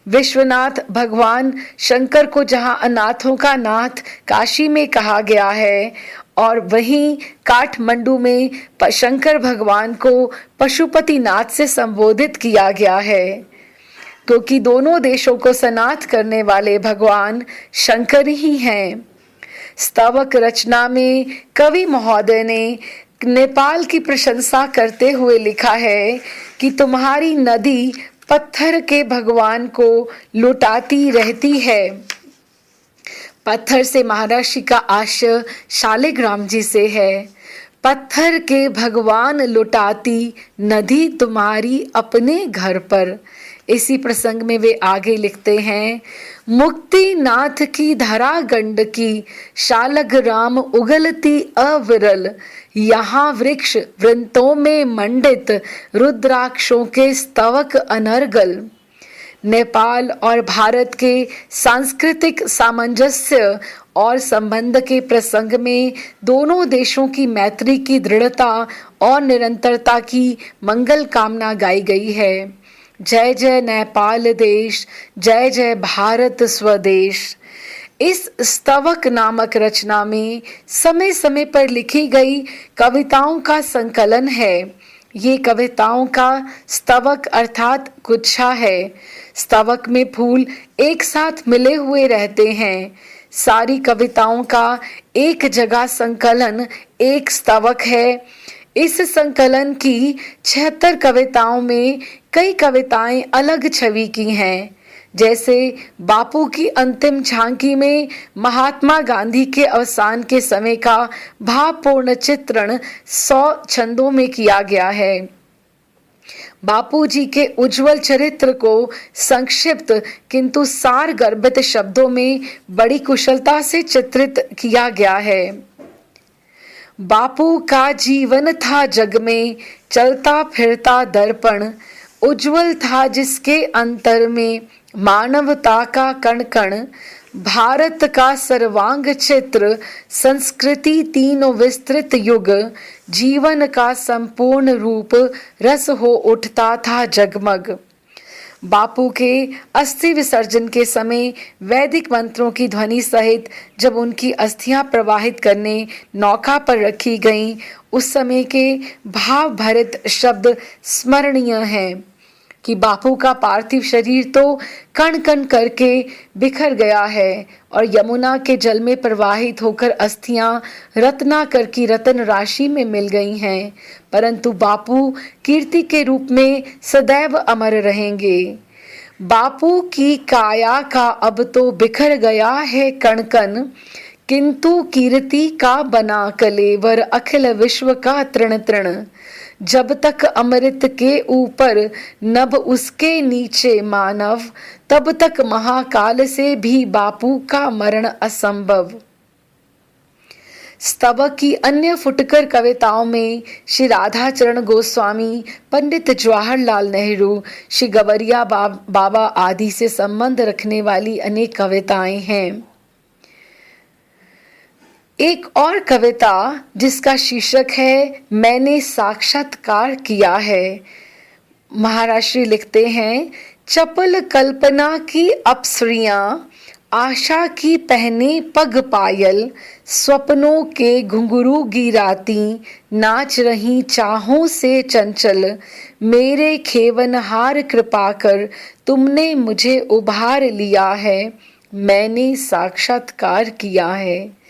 विश्वनाथ भगवान शंकर को जहाँ अनाथों का नाथ काशी में कहा गया है और वहीं काठमांडू में शंकर भगवान को पशुपतिनाथ से संबोधित किया गया है, क्योंकि दोनों देशों को सनाथ करने वाले भगवान शंकर ही हैं। स्तवक रचना में कवि महोदय ने नेपाल की प्रशंसा करते हुए लिखा है कि तुम्हारी नदी पत्थर के भगवान को लुटाती रहती है। पत्थर से महर्षि का आशय शालिग्राम जी से है। पत्थर के भगवान लुटाती नदी तुम्हारी अपने घर पर। इसी प्रसंग में वे आगे लिखते हैं, मुक्ति नाथ की धरा गंड की शालग्राम उगलती अविरल, यहाँ वृक्ष वृंतों में मंडित रुद्राक्षों के स्तवक अनर्गल। नेपाल और भारत के सांस्कृतिक सामंजस्य और संबंध के प्रसंग में दोनों देशों की मैत्री की दृढ़ता और निरंतरता की मंगल कामना गाई गई है। जय जय नेपाल देश, जय जय भारत स्वदेश। इस स्तवक नामक रचना में समय समय पर लिखी गई कविताओं का संकलन है। ये कविताओं का स्तवक अर्थात गुच्छा है। स्तवक में फूल एक साथ मिले हुए रहते हैं। सारी कविताओं का एक जगह संकलन एक स्तवक है। इस संकलन की 76 कविताओं में कई कविताएं अलग छवि की हैं। जैसे बापू की अंतिम झांकी में महात्मा गांधी के अवसान के समय का भावपूर्ण चित्रण 100 छंदों में किया गया है। बापू जी के उज्जवल चरित्र को संक्षिप्त किंतु सार गर्भित शब्दों में बड़ी कुशलता से चित्रित किया गया है। बापू का जीवन था जग में चलता फिरता दर्पण, उज्जवल था जिसके अंतर में मानवता का कण कण। भारत का सर्वांग चित्र, संस्कृति तीनों विस्तृत युग, जीवन का संपूर्ण रूप रस हो उठता था जगमग। बापू के अस्थि विसर्जन के समय वैदिक मंत्रों की ध्वनि सहित जब उनकी अस्थियां प्रवाहित करने नौका पर रखी गईं, उस समय के भाव भरित शब्द स्मरणीय हैं कि बापू का पार्थिव शरीर तो कण कण करके बिखर गया है और यमुना के जल में प्रवाहित होकर अस्थियां रत्नाकर की रत्न राशि में मिल गई हैं, परंतु बापू कीर्ति के रूप में सदैव अमर रहेंगे। बापू की काया का अब तो बिखर गया है कण कण, किंतु कीर्ति का बना कलेवर अखिल विश्व का तृण तृण। जब तक अमृत के ऊपर नभ उसके नीचे मानव, तब तक महाकाल से भी बापू का मरण असंभव। स्तवक की अन्य फुटकर कविताओं में श्री राधाचरण गोस्वामी, पंडित जवाहरलाल नेहरू, श्री गवरिया बाबा आदि से संबंध रखने वाली अनेक कविताएं हैं। एक और कविता जिसका शीर्षक है मैंने साक्षात्कार किया है। महाराष्ट्री लिखते हैं, चपल कल्पना की अप्सरियां आशा की पहने पग पायल, स्वप्नों के घुंघरू गिराती नाच रही चाहों से चंचल। मेरे खेवनहार कृपा कर तुमने मुझे उभार लिया है, मैंने साक्षात्कार किया है।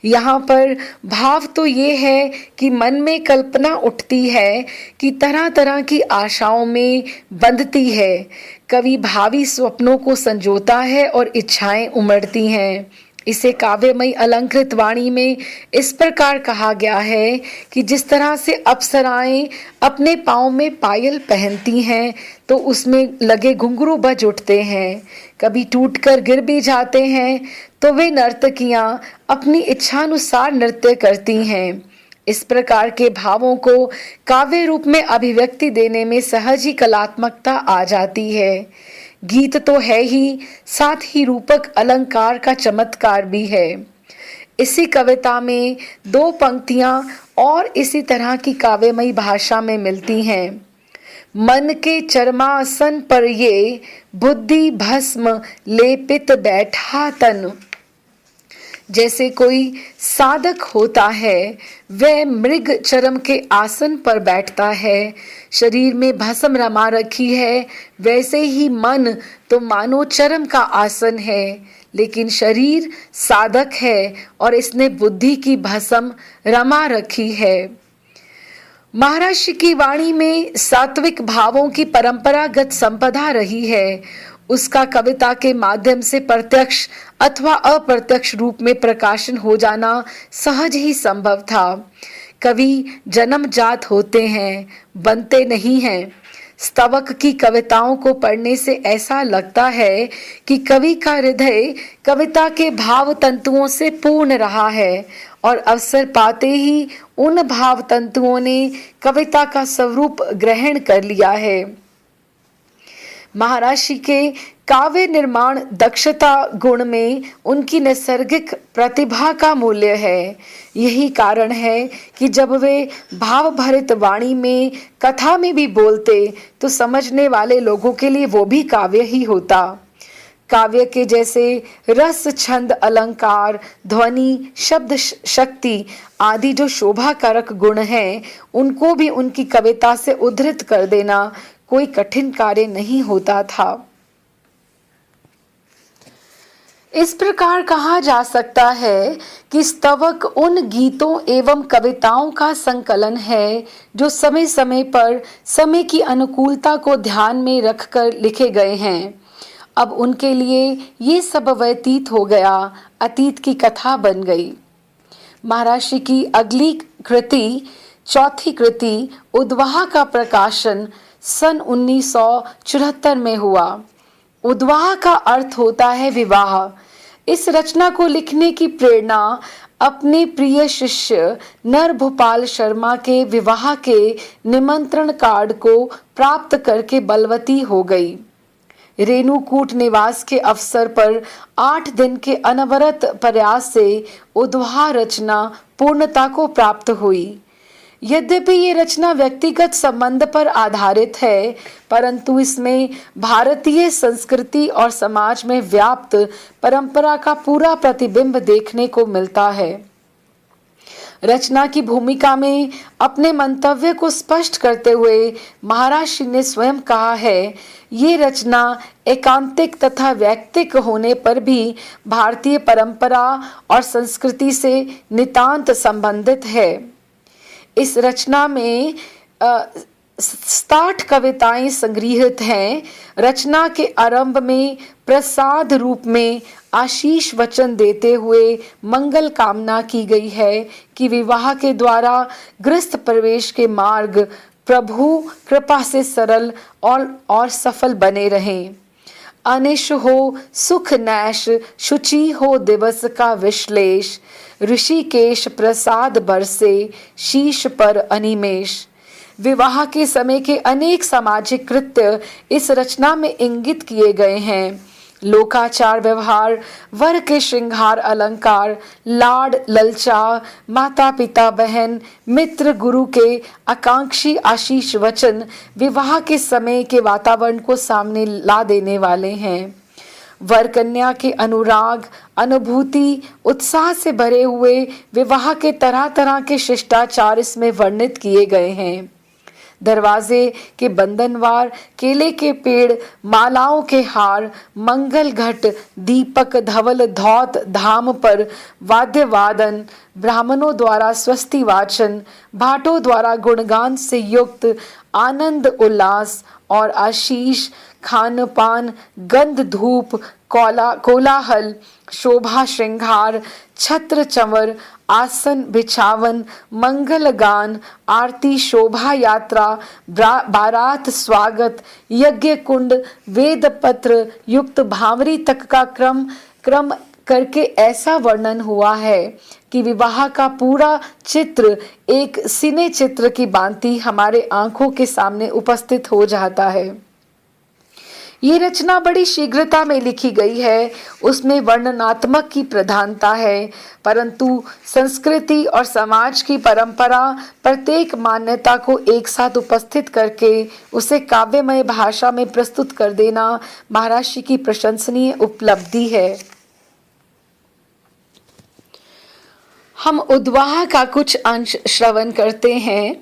यहाँ पर भाव तो ये है कि मन में कल्पना उठती है कि तरह तरह की आशाओं में बंधती है। कवि भावी स्वप्नों को संजोता है और इच्छाएं उमड़ती हैं। इसे काव्यमयी अलंकृत वाणी में इस प्रकार कहा गया है कि जिस तरह से अप्सराएं अपने पाँव में पायल पहनती हैं तो उसमें लगे घुंघरू बज उठते हैं, कभी टूटकर गिर भी जाते हैं, तो वे नर्तकियां अपनी इच्छानुसार नृत्य करती हैं। इस प्रकार के भावों को काव्य रूप में अभिव्यक्ति देने में सहज ही कलात्मकता आ जाती है। गीत तो है ही, साथ ही रूपक अलंकार का चमत्कार भी है। इसी कविता में 2 पंक्तियां और इसी तरह की काव्यमयी भाषा में मिलती हैं। मन के चरमासन पर ये बुद्धि भस्म लेपित बैठा तन। जैसे कोई साधक होता है, वह मृग चरम के आसन पर बैठता है, शरीर में भस्म रमा रखी है, वैसे ही मन तो मानो चरम का आसन है, लेकिन शरीर साधक है और इसने बुद्धि की भस्म रमा रखी है। महर्षि की वाणी में सात्विक भावों की परंपरागत संपदा रही है। उसका कविता के माध्यम से प्रत्यक्ष अथवा अप्रत्यक्ष रूप में प्रकाशन हो जाना सहज ही संभव था। कवि जन्मजात होते हैं, बनते नहीं हैं। स्तवक की कविताओं को पढ़ने से ऐसा लगता है कि कवि का हृदय कविता के भाव तंतुओं से पूर्ण रहा है और अवसर पाते ही उन भाव तंतुओं ने कविता का स्वरूप ग्रहण कर लिया है। महर्षि के काव्य निर्माण दक्षता गुण में उनकी नैसर्गिक प्रतिभा का मूल्य है। यही कारण है कि जब वे भाव भरित वाणी में कथा में भी बोलते तो समझने वाले लोगों के लिए वो भी काव्य ही होता। काव्य के जैसे रस, छंद, अलंकार, ध्वनि, शब्द शक्ति आदि जो शोभा कारक गुण हैं, उनको भी उनकी कविता से उद्धृत कर देना कोई कठिन कार्य नहीं होता था। इस प्रकार कहा जा सकता है कि स्तवक उन गीतों एवं कविताओं का संकलन है जो समय समय पर समय की अनुकूलता को ध्यान में रखकर लिखे गए हैं। अब उनके लिए ये सब व्यतीत हो गया, अतीत की कथा बन गई। महर्षि की अगली कृति, चौथी कृति उद्वाह का प्रकाशन सन 1974 में हुआ। उद्वाह का अर्थ होता है विवाह। इस रचना को लिखने की प्रेरणा अपने प्रिय शिष्य नरभूपाल शर्मा के विवाह के निमंत्रण कार्ड को प्राप्त करके बलवती हो गई। रेणुकूट निवास के अवसर पर 8 दिन के अनवरत प्रयास से उद्वाह रचना पूर्णता को प्राप्त हुई। यद्यपि ये रचना व्यक्तिगत संबंध पर आधारित है, परंतु इसमें भारतीय संस्कृति और समाज में व्याप्त परंपरा का पूरा प्रतिबिंब देखने को मिलता है। रचना की भूमिका में अपने मंतव्य को स्पष्ट करते हुए महर्षि ने स्वयं कहा है, ये रचना एकांतिक तथा वैयक्तिक होने पर भी भारतीय परंपरा और संस्कृति से नितांत संबंधित है। इस रचना में 60 कविताएं संग्रहित हैं। रचना के आरंभ में प्रसाद रूप में आशीष वचन देते हुए मंगल कामना की गई है कि विवाह के द्वारा गृहस्थ प्रवेश के मार्ग प्रभु कृपा से सरल और सफल बने रहें। अनिश हो सुख नैश, शुचि हो दिवस का विश्लेष, ऋषिकेश प्रसाद बरसे, शीश पर अनिमेष। विवाह के समय के अनेक सामाजिक कृत्य इस रचना में इंगित किए गए हैं। लोकाचार व्यवहार, वर के श्रृंगार अलंकार, लाड ललचा, माता पिता बहन मित्र गुरु के आकांक्षी आशीष वचन विवाह के समय के वातावरण को सामने ला देने वाले हैं। वर कन्या के अनुराग, अनुभूति, उत्साह से भरे हुए विवाह के तरह तरह के शिष्टाचार इसमें वर्णित किए गए हैं। दरवाजे के बंधनवार, केले के पेड़, मालाओं के हार, मंगल घट, दीपक, धवल, धौत, धाम पर वाद्य वादन, ब्राह्मणों द्वारा स्वस्ति वाचन, भाटों द्वारा गुणगान से युक्त आनंद उल्लास और आशीष, खान पान, गंध धूप, कोलाहल, शोभा श्रृंगार, छत्र चंवर, आसन बिछावन, मंगल गान, आरती, शोभा यात्रा, बारात, स्वागत, यज्ञ कुंड, वेद पत्र युक्त भावरी तक का क्रम करके ऐसा वर्णन हुआ है कि विवाह का पूरा चित्र एक सिने चित्र की भांति हमारे आंखों के सामने उपस्थित हो जाता है। ये रचना बड़ी शीघ्रता में लिखी गई है, उसमें वर्णनात्मक की प्रधानता है, परंतु संस्कृति और समाज की परंपरा प्रत्येक मान्यता को एक साथ उपस्थित करके उसे काव्यमय भाषा में प्रस्तुत कर देना महर्षि की प्रशंसनीय उपलब्धि है। हम उद्वाह का कुछ अंश श्रवण करते हैं।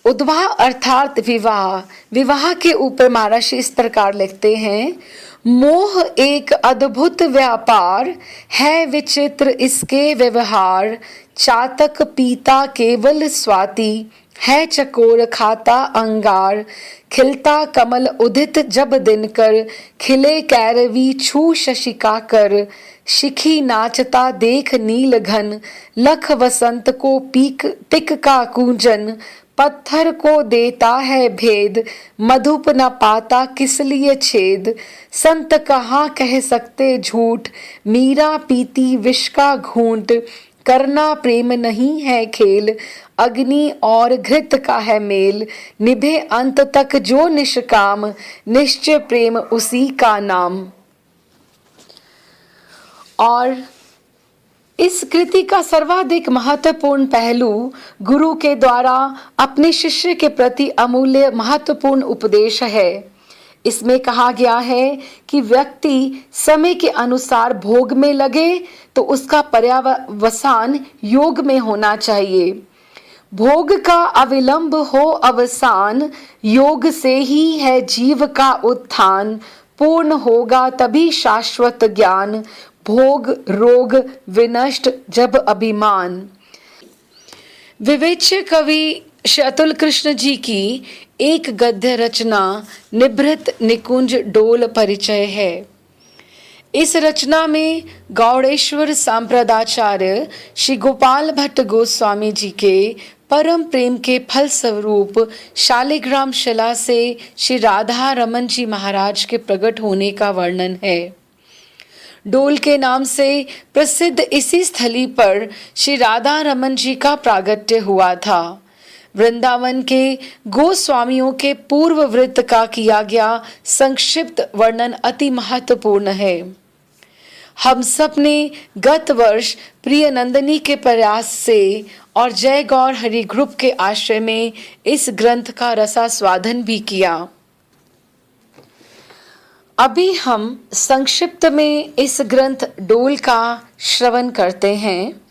उद्वाह अर्थात विवाह। विवाह के ऊपर महर्षि इस प्रकार लिखते हैं, मोह एक अद्भुत व्यापार है, विचित्र इसके व्यवहार, चातक पीता केवल स्वाति, है चकोर खाता अंगार, खिलता कमल उदित जब दिनकर, खिले कैरवी छू शशिका कर, शिखी नाचता देख नील घन, लख वसंत को पिक का कूंजन, पत्थर को देता है भेद, मधुप न पाता किस लिए छेद, संत कहाँ कह सकते झूठ, मीरा पीती विष का घूंट, करना प्रेम नहीं है खेल, अग्नि और घृत का है मेल, निभे अंत तक जो निष्काम, निश्चय प्रेम उसी का नाम। और इस कृति का सर्वाधिक महत्वपूर्ण पहलू गुरु के द्वारा अपने शिष्य के प्रति अमूल्य महत्वपूर्ण उपदेश है। इसमें कहा गया है कि व्यक्ति समय के अनुसार भोग में लगे तो उसका पर्यवसान योग में होना चाहिए। भोग का अविलंब हो अवसान, योग से ही है जीव का उत्थान, पूर्ण होगा तभी शाश्वत ज्ञान, भोग रोग विनष्ट जब अभिमान। विवेच्य कवि श्री अतुल कृष्ण जी की एक गद्य रचना निभृत निकुंज डोल परिचय है। इस रचना में गौड़ेश्वर सांप्रदाचार्य श्री गोपाल भट्ट गोस्वामी जी के परम प्रेम के फल स्वरूप शालिग्राम शिला से श्री राधा रमन जी महाराज के प्रकट होने का वर्णन है। डोल के नाम से प्रसिद्ध इसी स्थली पर श्री राधा रमन जी का प्रागट्य हुआ था। वृंदावन के गोस्वामियों के पूर्व वृत्त का किया गया संक्षिप्त वर्णन अति महत्वपूर्ण है। हम सब ने गत वर्ष प्रिय नंदिनी के प्रयास से और जय गौर हरि ग्रुप के आश्रय में इस ग्रंथ का रसास्वादन भी किया। अभी हम संक्षिप्त में इस ग्रंथ डोल का श्रवण करते हैं।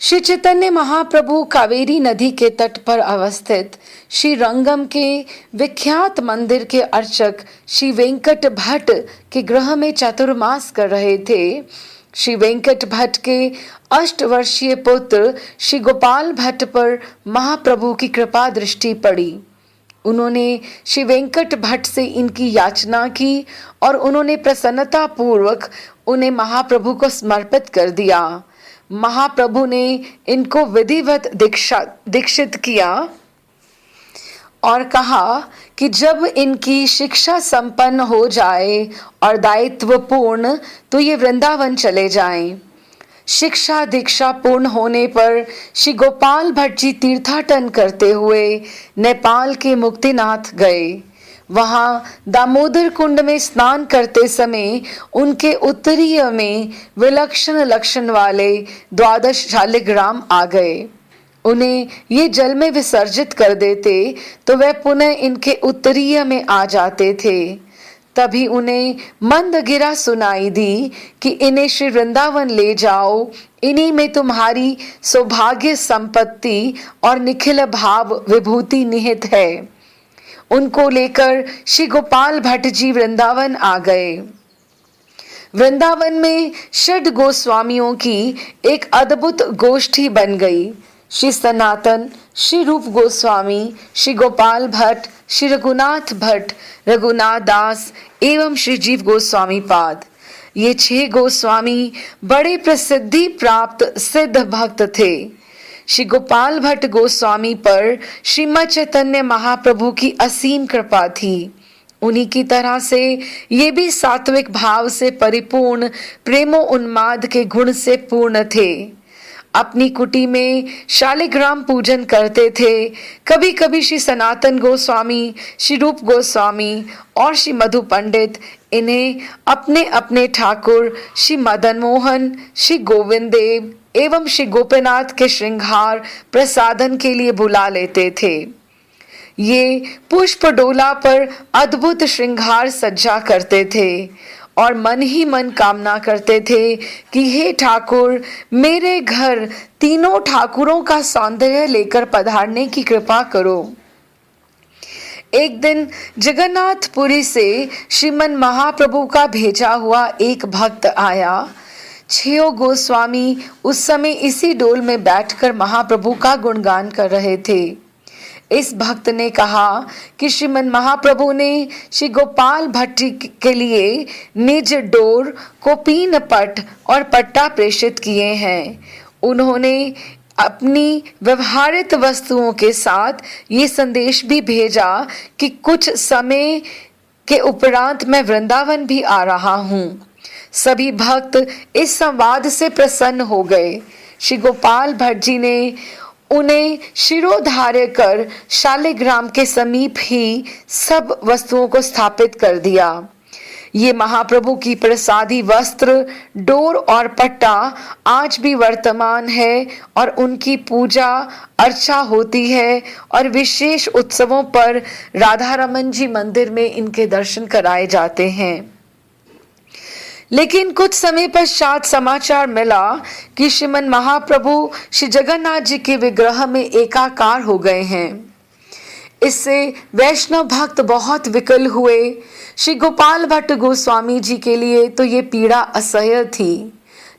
श्री चैतन्य महाप्रभु कावेरी नदी के तट पर अवस्थित श्री रंगम के विख्यात मंदिर के अर्चक श्री वेंकट भट्ट के गृह में चातुर्मास कर रहे थे। श्री वेंकट भट्ट के 8 वर्षीय पुत्र श्री गोपाल भट्ट पर महाप्रभु की कृपा दृष्टि पड़ी। उन्होंने श्री वेंकट भट्ट से इनकी याचना की और उन्होंने प्रसन्नता पूर्वक उन्हें महाप्रभु को समर्पित कर दिया। महाप्रभु ने इनको विधिवत दीक्षित किया और कहा कि जब इनकी शिक्षा संपन्न हो जाए और दायित्वपूर्ण तो ये वृंदावन चले जाएं। शिक्षा दीक्षा पूर्ण होने पर श्री गोपाल भट्ट जी तीर्थाटन करते हुए नेपाल के मुक्तिनाथ गए। वहां दामोदर कुंड में स्नान करते समय उनके उत्तरीय में विलक्षण लक्षण वाले 12 शालिग्राम आ गए। उन्हें ये जल में विसर्जित कर देते तो वह पुनः इनके उत्तरीय में आ जाते थे। तभी उन्हें मंदगिरा सुनाई दी कि इन्हें श्री वृंदावन ले जाओ, इन्हीं में तुम्हारी सौभाग्य संपत्ति और निखिल भाव विभूति निहित है। उनको लेकर श्री गोपाल भट्ट जी वृंदावन आ गए। वृंदावन में षड गोस्वामियों की एक अद्भुत गोष्ठी बन गई। श्री सनातन, श्री रूप गोस्वामी, श्री गोपाल भट्ट, श्री रघुनाथ भट्ट, रघुनाथ दास एवं श्री जीव गोस्वामी पाद। ये 6 गोस्वामी बड़े प्रसिद्धि प्राप्त सिद्ध भक्त थे। श्री गोपाल भट्ट गोस्वामी पर श्रीमद् चैतन्य महाप्रभु की असीम कृपा थी। उन्हीं की तरह से ये भी सात्विक भाव से परिपूर्ण प्रेमो उन्माद के गुण से पूर्ण थे। अपनी कुटी में शालिग्राम पूजन करते थे। कभी कभी श्री सनातन गोस्वामी, श्री रूप गोस्वामी और श्री मधु पंडित इन्हें अपने अपने ठाकुर श्री मदन मोहन, श्री गोविंद देव एवं श्री गोपीनाथ के श्रृंगार प्रसादन के लिए बुला लेते थे। ये पुष्प डोला पर अद्भुत श्रृंगार सज्जा करते थे और मन ही मन कामना करते थे कि हे ठाकुर, मेरे घर तीनों ठाकुरों का सौंदर्य लेकर पधारने की कृपा करो। एक दिन जगन्नाथपुरी से श्रीमन महाप्रभु का भेजा हुआ एक भक्त आया। छेओ गोस्वामी उस समय इसी डोल में बैठकर महाप्रभु का गुणगान कर रहे थे। इस भक्त ने कहा कि श्रीमन महाप्रभु ने श्री गोपाल भट्ट के लिए निज डोर, कोपीन पट और पट्टा प्रेषित किए हैं। उन्होंने अपनी व्यवहारित वस्तुओं के साथ ये संदेश भी भेजा कि कुछ समय के उपरांत मैं वृंदावन भी आ रहा हूँ। सभी भक्त इस संवाद से प्रसन्न हो गए। श्री गोपाल भट्ट जी ने उन्हें शिरोधार्य कर शालिग्राम के समीप ही सब वस्तुओं को स्थापित कर दिया। ये महाप्रभु की प्रसादी वस्त्र, डोर और पट्टा आज भी वर्तमान है और उनकी पूजा अर्चा होती है और विशेष उत्सवों पर राधा रमन जी मंदिर में इनके दर्शन कराए जाते हैं। लेकिन कुछ समय पश्चात समाचार मिला कि श्रीमन महाप्रभु श्री जगन्नाथ जी के विग्रह में एकाकार हो गए हैं। इससे वैष्णव भक्त बहुत विकल हुए। श्री गोपाल भट्ट गोस्वामी जी के लिए तो ये पीड़ा असह्य थी।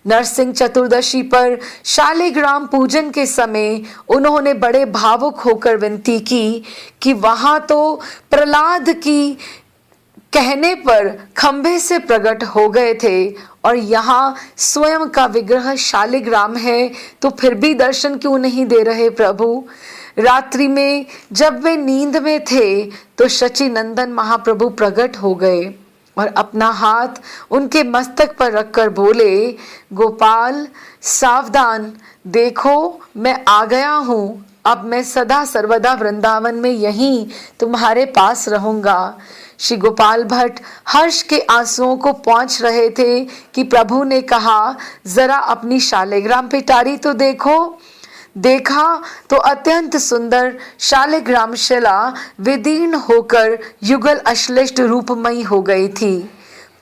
नरसिंह चतुर्दशी पर शालिग्राम पूजन के समय उन्होंने बड़े भावुक होकर विनती की कि वहां तो प्रहलाद की कहने पर खंभे से प्रकट हो गए थे और यहाँ स्वयं का विग्रह शालिग्राम है, तो फिर भी दर्शन क्यों नहीं दे रहे प्रभु। रात्रि में जब वे नींद में थे तो शची नंदन महाप्रभु प्रकट हो गए और अपना हाथ उनके मस्तक पर रखकर बोले, गोपाल सावधान, देखो मैं आ गया हूँ। अब मैं सदा सर्वदा वृंदावन में यहीं तुम्हारे पास रहूंगा। श्री गोपाल भट्ट हर्ष के आंसुओं को पोंछ रहे थे कि प्रभु ने कहा, जरा अपनी शालिग्राम पिटारी तो देखो। देखा तो अत्यंत सुंदर शालिग्राम शिला विदीर्ण होकर युगल अश्लिष्ट रूपमयी हो गई थी।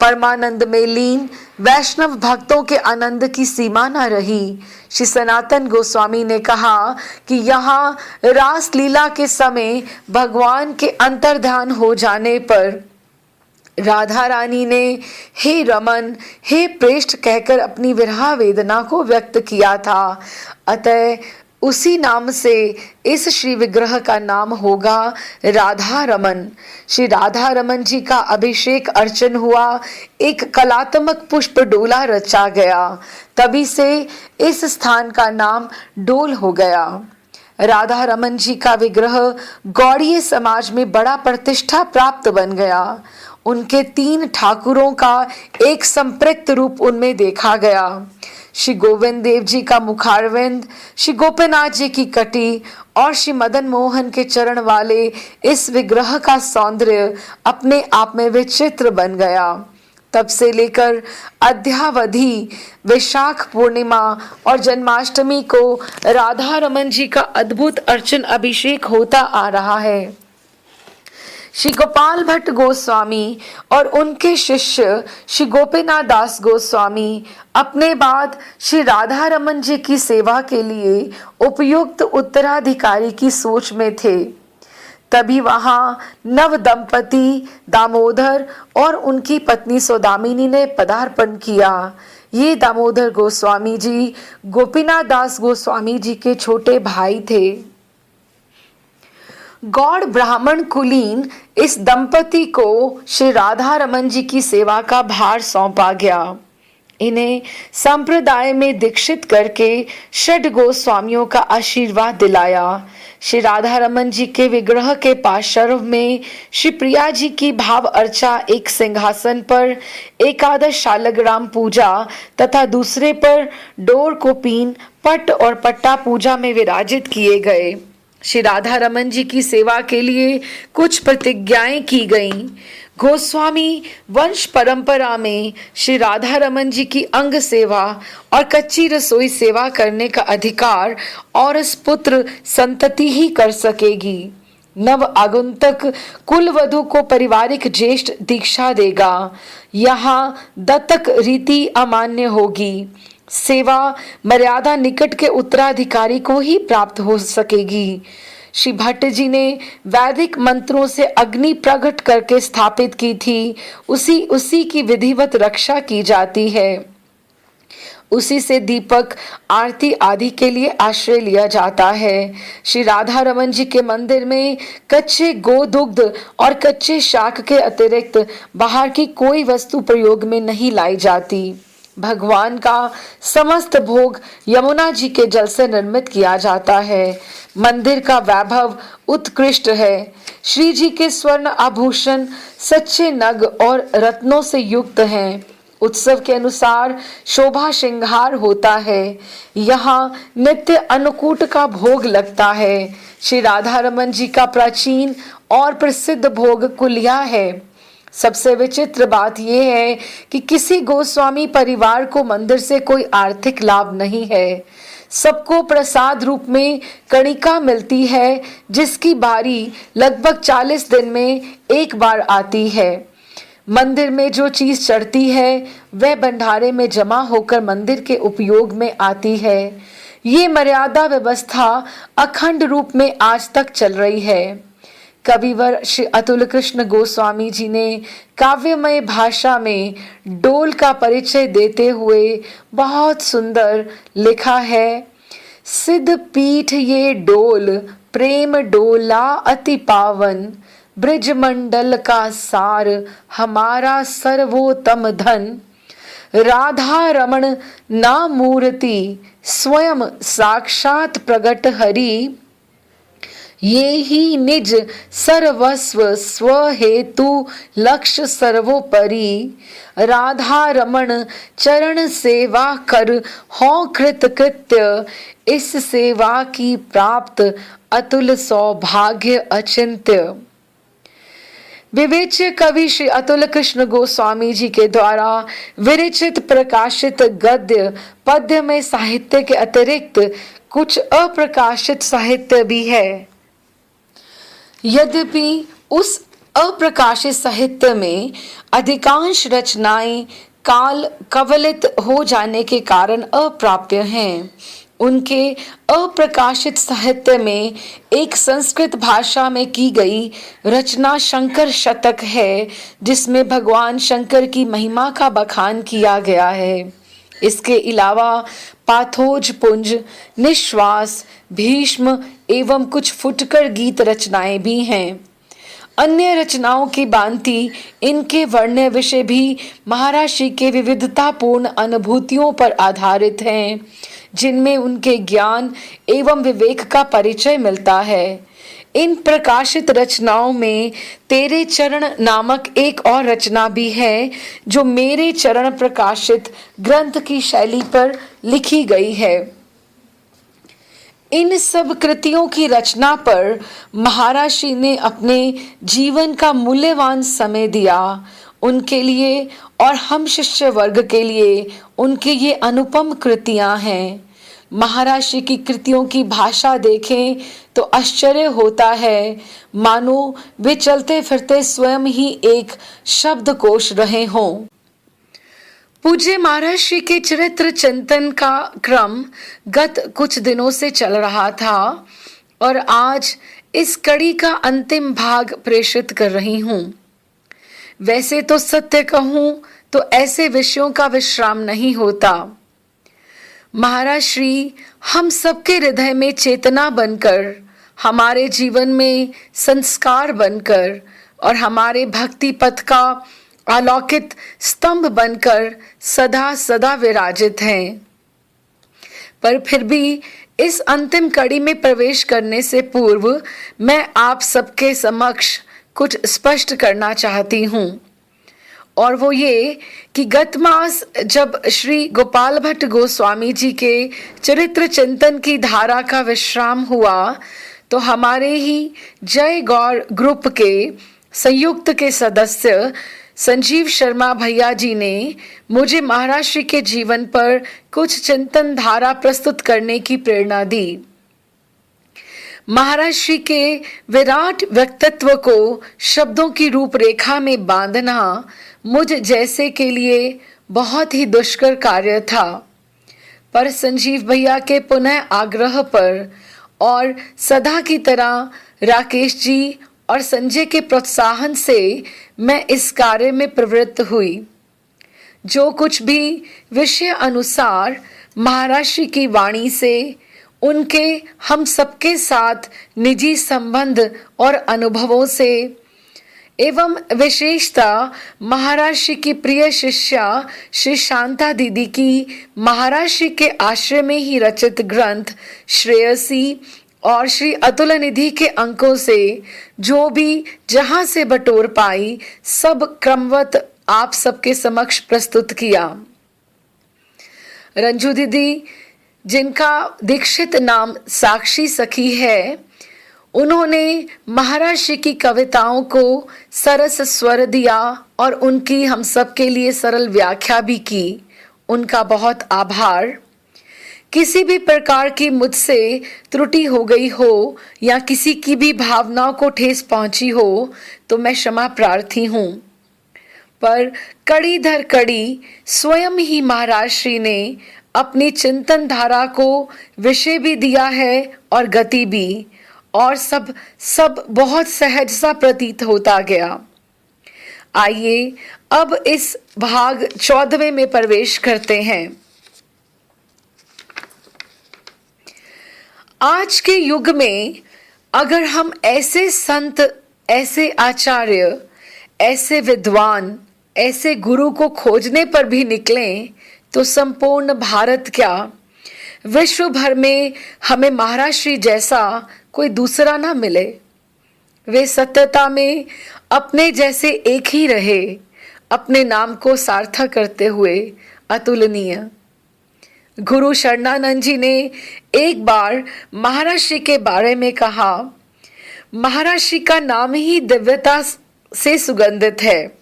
परमानंद में लीन वैष्णव भक्तों के आनंद की सीमा न रही। श्री सनातन गोस्वामी ने कहा कि यहाँ रास लीला के समय भगवान के अंतर्ध्यान हो जाने पर राधा रानी ने हे रमन, हे प्रेष्ठ कहकर अपनी विरह वेदना को व्यक्त किया था। अतः उसी नाम से इस श्री विग्रह का नाम होगा राधा रमन। श्री राधा रमन जी का अभिषेक अर्चन हुआ, एक कलात्मक पुष्प डोला रचा गया, तभी से इस स्थान का नाम डोल हो गया। राधा रमन जी का विग्रह गौड़ीय समाज में बड़ा प्रतिष्ठा प्राप्त बन गया। उनके 3 ठाकुरों का एक संपृक्त रूप उनमें देखा गया। श्री गोविंद देव जी का मुखारविंद, श्री गोपीनाथ जी की कटी और श्री मदन मोहन के चरण वाले इस विग्रह का सौंदर्य अपने आप में विचित्र बन गया। तब से लेकर अद्यावधि वैशाख पूर्णिमा और जन्माष्टमी को राधा रमन जी का अद्भुत अर्चन अभिषेक होता आ रहा है। श्री गोपाल भट्ट गोस्वामी और उनके शिष्य श्री गोपीनाथ दास गोस्वामी अपने बाद श्री राधा रमन जी की सेवा के लिए उपयुक्त उत्तराधिकारी की सोच में थे। तभी वहां नव दंपति दामोदर और उनकी पत्नी सौदामिनी ने पदार्पण किया। ये दामोदर गोस्वामी जी गोपीनाथ दास गोस्वामी जी के छोटे भाई थे। गौड़ ब्राह्मण कुलीन इस दंपति को श्री राधा रमन जी की सेवा का भार सौंपा गया। इन्हें संप्रदाय में दीक्षित करके षड गोस्वामियों का आशीर्वाद दिलाया। श्री राधा रमन जी के विग्रह के पार्श्व में श्री प्रिया जी की भाव अर्चा एक सिंहासन पर, एकादश शालिग्राम पूजा तथा दूसरे पर डोर कोपीन पट और पट्टा पूजा में विराजित किए गए। श्री राधा रमन जी की सेवा के लिए कुछ प्रतिज्ञाएं की गईं। गोस्वामी वंश परंपरा में श्री राधा रमन जी की अंग सेवा और कच्ची रसोई सेवा करने का अधिकार और इस पुत्र संतति ही कर सकेगी। नव आगंतुक कुल वधु को पारिवारिक ज्येष्ठ दीक्षा देगा। यहाँ दत्तक रीति अमान्य होगी। सेवा मर्यादा निकट के उत्तराधिकारी को ही प्राप्त हो सकेगी। श्री भट्ट जी ने वैदिक मंत्रों से अग्नि प्रकट करके स्थापित की थी, उसी की विधिवत रक्षा की जाती है। उसी से दीपक आरती आदि के लिए आश्रय लिया जाता है। श्री राधा रमन जी के मंदिर में कच्चे गोदुग्ध और कच्चे शाक के अतिरिक्त बाहर की कोई वस्तु प्रयोग में नहीं लाई जाती। भगवान का समस्त भोग यमुना जी के जल से निर्मित किया जाता है। मंदिर का वैभव उत्कृष्ट है। श्री जी के स्वर्ण आभूषण सच्चे नग और रत्नों से युक्त हैं। उत्सव के अनुसार शोभा श्रृंगार होता है। यहाँ नित्य अन्नकूट का भोग लगता है। श्री राधा रमन जी का प्राचीन और प्रसिद्ध भोग कुलिया है। सबसे विचित्र बात यह है कि किसी गोस्वामी परिवार को मंदिर से कोई आर्थिक लाभ नहीं है। सबको प्रसाद रूप में कणिका मिलती है, जिसकी बारी लगभग 40 दिन में एक बार आती है। मंदिर में जो चीज चढ़ती है वह भंडारे में जमा होकर मंदिर के उपयोग में आती है। ये मर्यादा व्यवस्था अखंड रूप में आज तक चल रही है। कविवर श्री अतुल कृष्ण गोस्वामी जी ने काव्यमय भाषा में डोल का परिचय देते हुए बहुत सुंदर लिखा है। सिद्ध पीठ ये डोल प्रेम डोला अति पावन, ब्रिजमंडल का सार हमारा सर्वोत्तम धन। राधा रमण ना मूर्ति स्वयं साक्षात प्रगट हरि, ये ही निज सर्वस्व स्व हेतु लक्ष्य सर्वोपरि। राधा रमण चरण सेवा कर हो कृत कृत्य, इस सेवा की प्राप्त अतुल सौभाग्य अचिंत्य। विवेच्य कवि श्री अतुल कृष्ण गोस्वामी जी के द्वारा विरचित प्रकाशित गद्य पद्य में साहित्य के अतिरिक्त कुछ अप्रकाशित साहित्य भी है। यद्यपि उस अप्रकाशित साहित्य में अधिकांश रचनाएं काल कवलित हो जाने के कारण अप्राप्य हैं। उनके अप्रकाशित साहित्य में एक संस्कृत भाषा में की गई रचना शंकर शतक है, जिसमें भगवान शंकर की महिमा का बखान किया गया है। इसके अलावा पाथोज पुंज, निश्वास, भीष्म एवं कुछ फुटकर गीत रचनाएं भी हैं। अन्य रचनाओं की भांति इनके वर्ण्य विषय भी महर्षि के विविधतापूर्ण अनुभूतियों पर आधारित हैं, जिनमें उनके ज्ञान एवं विवेक का परिचय मिलता है। इन प्रकाशित रचनाओं में तेरे चरण नामक एक और रचना भी है, जो मेरे चरण प्रकाशित ग्रंथ की शैली पर लिखी गई है। इन सब कृतियों की रचना पर महर्षि ने अपने जीवन का मूल्यवान समय दिया। उनके लिए और हम शिष्य वर्ग के लिए उनकी ये अनुपम कृतियां हैं। महर्षि की कृतियों की भाषा देखें तो आश्चर्य होता है, मानो वे चलते फिरते स्वयं ही एक शब्दकोश रहे हों। पूज्य महर्षि के चरित्र चिंतन का क्रम गत कुछ दिनों से चल रहा था और आज इस कड़ी का अंतिम भाग प्रेषित कर रही हूँ। वैसे तो सत्य कहूँ तो ऐसे विषयों का विश्राम नहीं होता। महाराज श्री हम सबके हृदय में चेतना बनकर, हमारे जीवन में संस्कार बनकर और हमारे भक्ति पथ का अलौकिक स्तंभ बनकर सदा सदा विराजित हैं। पर फिर भी इस अंतिम कड़ी में प्रवेश करने से पूर्व मैं आप सबके समक्ष कुछ स्पष्ट करना चाहती हूँ, और वो ये कि गत मास जब श्री गोपाल भट्ट गोस्वामी जी के चरित्र चिंतन की धारा का विश्राम हुआ, तो हमारे ही जय गौर ग्रुप के संयुक्त के सदस्य संजीव शर्मा भैया जी ने मुझे महाराज श्री के जीवन पर कुछ चिंतन धारा प्रस्तुत करने की प्रेरणा दी। महाराज श्री के विराट व्यक्तित्व को शब्दों की रूपरेखा में बांधना मुझ जैसे के लिए बहुत ही दुष्कर कार्य था, पर संजीव भैया के पुनः आग्रह पर और सदा की तरह राकेश जी और संजय के प्रोत्साहन से मैं इस कार्य में प्रवृत्त हुई। जो कुछ भी विषय अनुसार महाराज श्री की वाणी से उनके हम सबके साथ निजी संबंध और अनुभवों से एवं विशेषतः महाराज श्री की प्रिय शिष्या श्री शांता दीदी की महाराज श्री के आश्रय में ही रचित ग्रंथ श्रेयसी और श्री अतुल निधि के अंकों से जो भी जहां से बटोर पाई सब क्रमवत आप सबके समक्ष प्रस्तुत किया। रंजू दीदी, जिनका दीक्षित नाम साक्षी सखी है, उन्होंने महाराज श्री की कविताओं को सरस स्वर दिया और उनकी हम सब के लिए सरल व्याख्या भी की। उनका बहुत आभार। किसी भी प्रकार की मुझसे त्रुटि हो गई हो या किसी की भी भावनाओं को ठेस पहुंची हो तो मैं क्षमा प्रार्थी हूँ, पर कड़ी दर कड़ी स्वयं ही महाराज श्री ने अपनी चिंतन धारा को विषय भी दिया है और गति भी, और सब बहुत सहज सा प्रतीत होता गया। आइए अब इस भाग 14वें में प्रवेश करते हैं। आज के युग में अगर हम ऐसे संत, ऐसे आचार्य, ऐसे विद्वान, ऐसे गुरु को खोजने पर भी निकलें तो संपूर्ण भारत क्या, विश्व भर में हमें महाराज श्री जैसा कोई दूसरा ना मिले। वे सत्यता में अपने जैसे एक ही रहे, अपने नाम को सार्थक करते हुए अतुलनीय। गुरु शरणानंद जी ने एक बार महाराज श्री के बारे में कहा, महाराज श्री का नाम ही दिव्यता से सुगंधित है।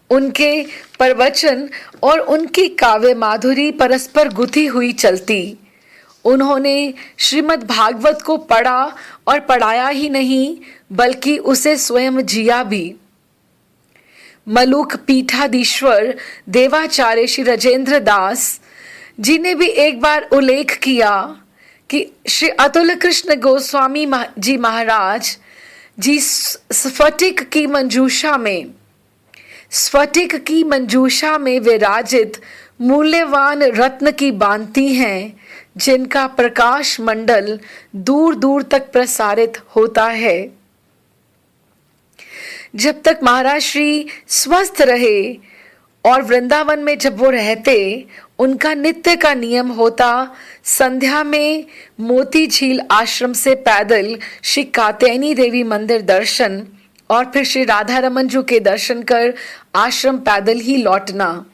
उनके प्रवचन और उनकी काव्य माधुरी परस्पर गुथी हुई चलती। उन्होंने श्रीमद् भागवत को पढ़ा और पढ़ाया ही नहीं बल्कि उसे स्वयं जिया भी। मलुक पीठाधीश्वर देवाचार्य श्री राजेंद्र दास जी ने भी एक बार उल्लेख किया कि श्री अतुल कृष्ण गोस्वामी जी महाराज जी स्फटिक की मंजूषा में विराजित मूल्यवान रत्न की बांति हैं, जिनका प्रकाश मंडल दूर दूर तक प्रसारित होता है। जब तक महाराज श्री स्वस्थ रहे और वृंदावन में जब वो रहते, उनका नित्य का नियम होता संध्या में मोती झील आश्रम से पैदल श्री कात्यायनी देवी मंदिर दर्शन और फिर श्री राधा रमन जी के दर्शन कर आश्रम पैदल ही लौटना।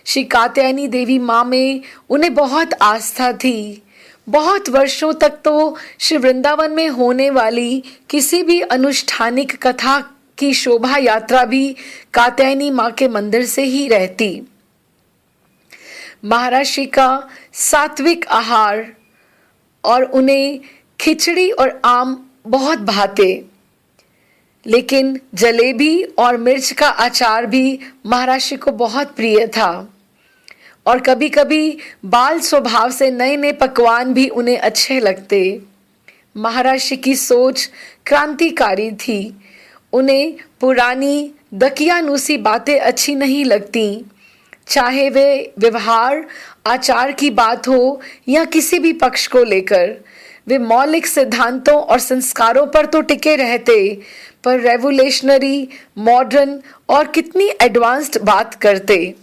श्री कात्यायनी देवी माँ में उन्हें बहुत आस्था थी। बहुत वर्षों तक तो श्री वृंदावन में होने वाली किसी भी अनुष्ठानिक कथा की शोभा यात्रा भी कात्यायनी माँ के मंदिर से ही रहती। महाराज श्री का सात्विक आहार और उन्हें खिचड़ी और आम बहुत भाते, लेकिन जलेबी और मिर्च का अचार भी महाराज श्री को बहुत प्रिय था और कभी कभी बाल स्वभाव से नए नए पकवान भी उन्हें अच्छे लगते। महाराज श्री की सोच क्रांतिकारी थी। उन्हें पुरानी दकियानूसी बातें अच्छी नहीं लगती, चाहे वे व्यवहार आचार की बात हो या किसी भी पक्ष को लेकर। वे मौलिक सिद्धांतों और संस्कारों पर तो टिके रहते, पर रेवोल्यूशनरी, मॉडर्न और कितनी एडवांस्ड बात करते।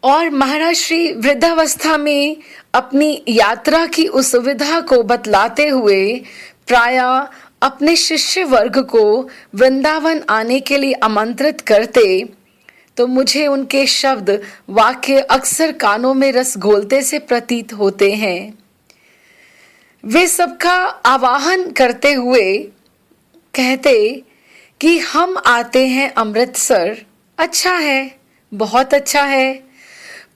और महाराज श्री वृद्धावस्था में अपनी यात्रा की उस सुविधा को बतलाते हुए प्रायः अपने शिष्य वर्ग को वृंदावन आने के लिए आमंत्रित करते, तो मुझे उनके शब्द वाक्य अक्सर कानों में रस घोलते से प्रतीत होते हैं। वे सबका आवाहन करते हुए कहते कि हम आते हैं अमृतसर। अच्छा है, बहुत अच्छा है,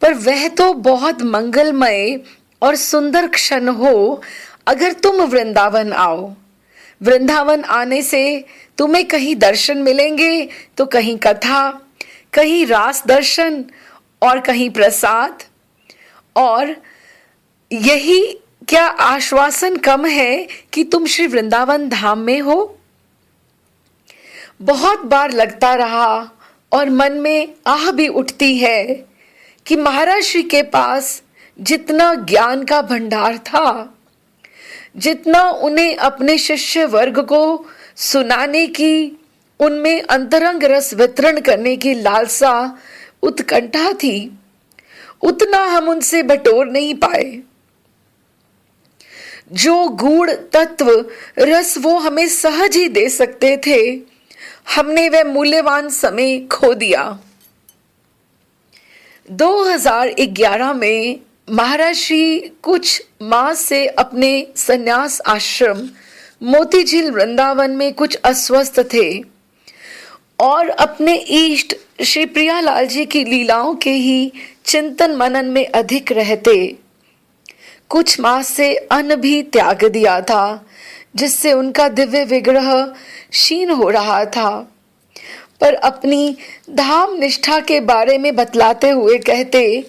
पर वह तो बहुत मंगलमय और सुंदर क्षण हो अगर तुम वृंदावन आओ। वृंदावन आने से तुम्हें कहीं दर्शन मिलेंगे तो कहीं कथा, कहीं रास दर्शन और कहीं प्रसाद। और यही क्या आश्वासन कम है कि तुम श्री वृंदावन धाम में हो। बहुत बार लगता रहा और मन में आह भी उठती है कि महाराज श्री के पास जितना ज्ञान का भंडार था, जितना उन्हें अपने शिष्य वर्ग को सुनाने की, उनमें अंतरंग रस वितरण करने की लालसा, उत्कंठा थी, उतना हम उनसे बटोर नहीं पाए। जो गूढ़ तत्व रस वो हमें सहज ही दे सकते थे, हमने वह मूल्यवान समय खो दिया। 2011 में महाराज श्री कुछ मास से अपने संन्यास आश्रम मोतीझील वृंदावन में कुछ अस्वस्थ थे और अपने इष्ट श्री प्रियालाल जी की लीलाओं के ही चिंतन मनन में अधिक रहते। कुछ मास से अन्न भी त्याग दिया था, जिससे उनका दिव्य विग्रह क्षीण हो रहा था। पर अपनी धाम निष्ठा के बारे में बतलाते हुए कहते,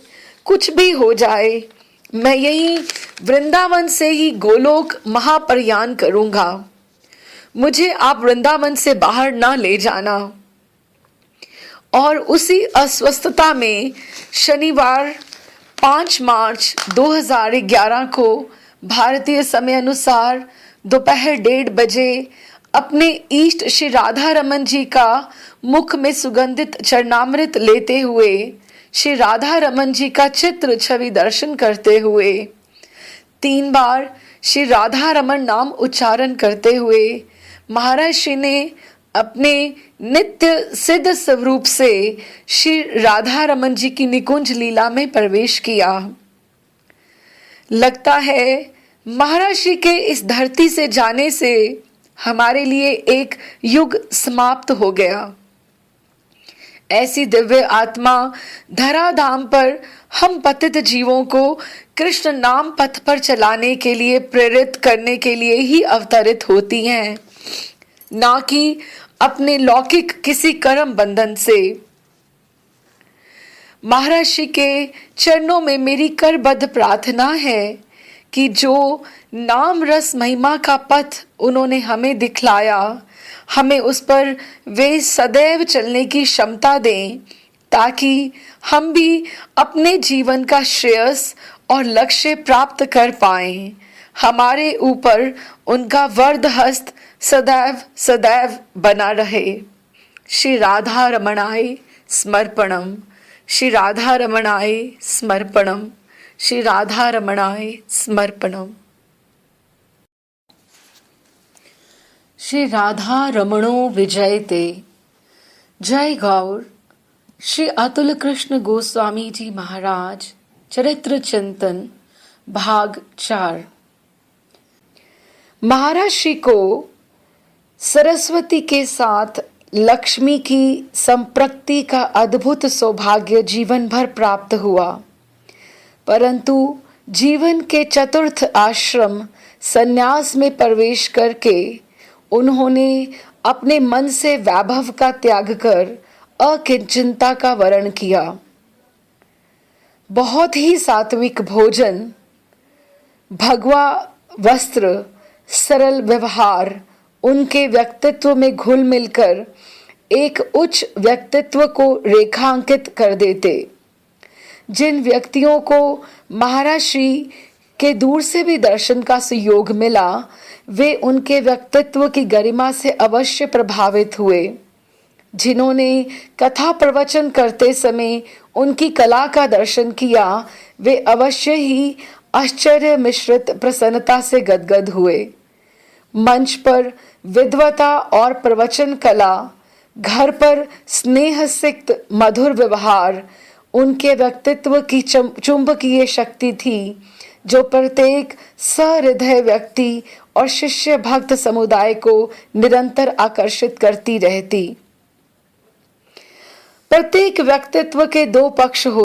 कुछ भी हो जाए मैं यही वृंदावन से ही गोलोक महाप्रयाण करूंगा, मुझे आप वृंदावन से बाहर ना ले जाना। और उसी अस्वस्थता में शनिवार 5 मार्च 2011 को भारतीय समय अनुसार दोपहर 1:30 बजे अपने इष्ट श्री राधा रमन जी का मुख में सुगंधित चरणामृत लेते हुए, श्री राधा रमन जी का चित्र छवि दर्शन करते हुए, 3 बार श्री राधा रमन नाम उच्चारण करते हुए महाराज श्री ने अपने नित्य सिद्ध स्वरूप से श्री राधा रमन जी की निकुंज लीला में प्रवेश किया। लगता है महाराज श्री के इस धरती से जाने से हमारे लिए एक युग समाप्त हो गया। ऐसी दिव्य आत्मा धराधाम पर हम पतित जीवों को कृष्ण नाम पथ पर चलाने के लिए प्रेरित करने के लिए ही अवतरित होती हैं, ना कि अपने लौकिक किसी कर्म बंधन से। महाराज श्री के चरणों में मेरी करबद्ध प्रार्थना है कि जो नाम रस महिमा का पथ उन्होंने हमें दिखलाया, हमें उस पर वे सदैव चलने की क्षमता दें, ताकि हम भी अपने जीवन का श्रेयस और लक्ष्य प्राप्त कर पाएं। हमारे ऊपर उनका वरद हस्त सदैव सदैव बना रहे। श्री राधा रमणाय समर्पणम, श्री राधा रमणाय समर्पणम, श्री राधा रमणाय समर्पणम। श्री राधा रमणो विजयते। जय गौर। श्री अतुल कृष्ण गोस्वामी जी महाराज चरित्र चिंतन भाग 4। महाराज श्री को सरस्वती के साथ लक्ष्मी की संपृक्ति का अद्भुत सौभाग्य जीवन भर प्राप्त हुआ, परंतु जीवन के चतुर्थ आश्रम संन्यास में प्रवेश करके उन्होंने अपने मन से वैभव का त्याग कर अकिंचिंता का वर्ण किया। बहुत ही सात्विक भोजन, भगवा वस्त्र, सरल व्यवहार उनके व्यक्तित्व में घुल मिलकर एक उच्च व्यक्तित्व को रेखांकित कर देते। जिन व्यक्तियों को महाराज श्री के दूर से भी दर्शन का सुयोग मिला, वे उनके व्यक्तित्व की गरिमा से अवश्य प्रभावित हुए। जिन्होंने कथा प्रवचन करते समय उनकी कला का दर्शन किया, वे अवश्य ही आश्चर्य मिश्रित प्रसन्नता से गदगद हुए। मंच पर विद्वता और प्रवचन कला, घर पर स्नेह सिक्त मधुर व्यवहार उनके व्यक्तित्व की चुंबकीय शक्ति थी, जो प्रत्येक सहृदय व्यक्ति और शिष्य भक्त समुदाय को निरंतर आकर्षित करती रहती। प्रत्येक व्यक्तित्व के 2 पक्ष हो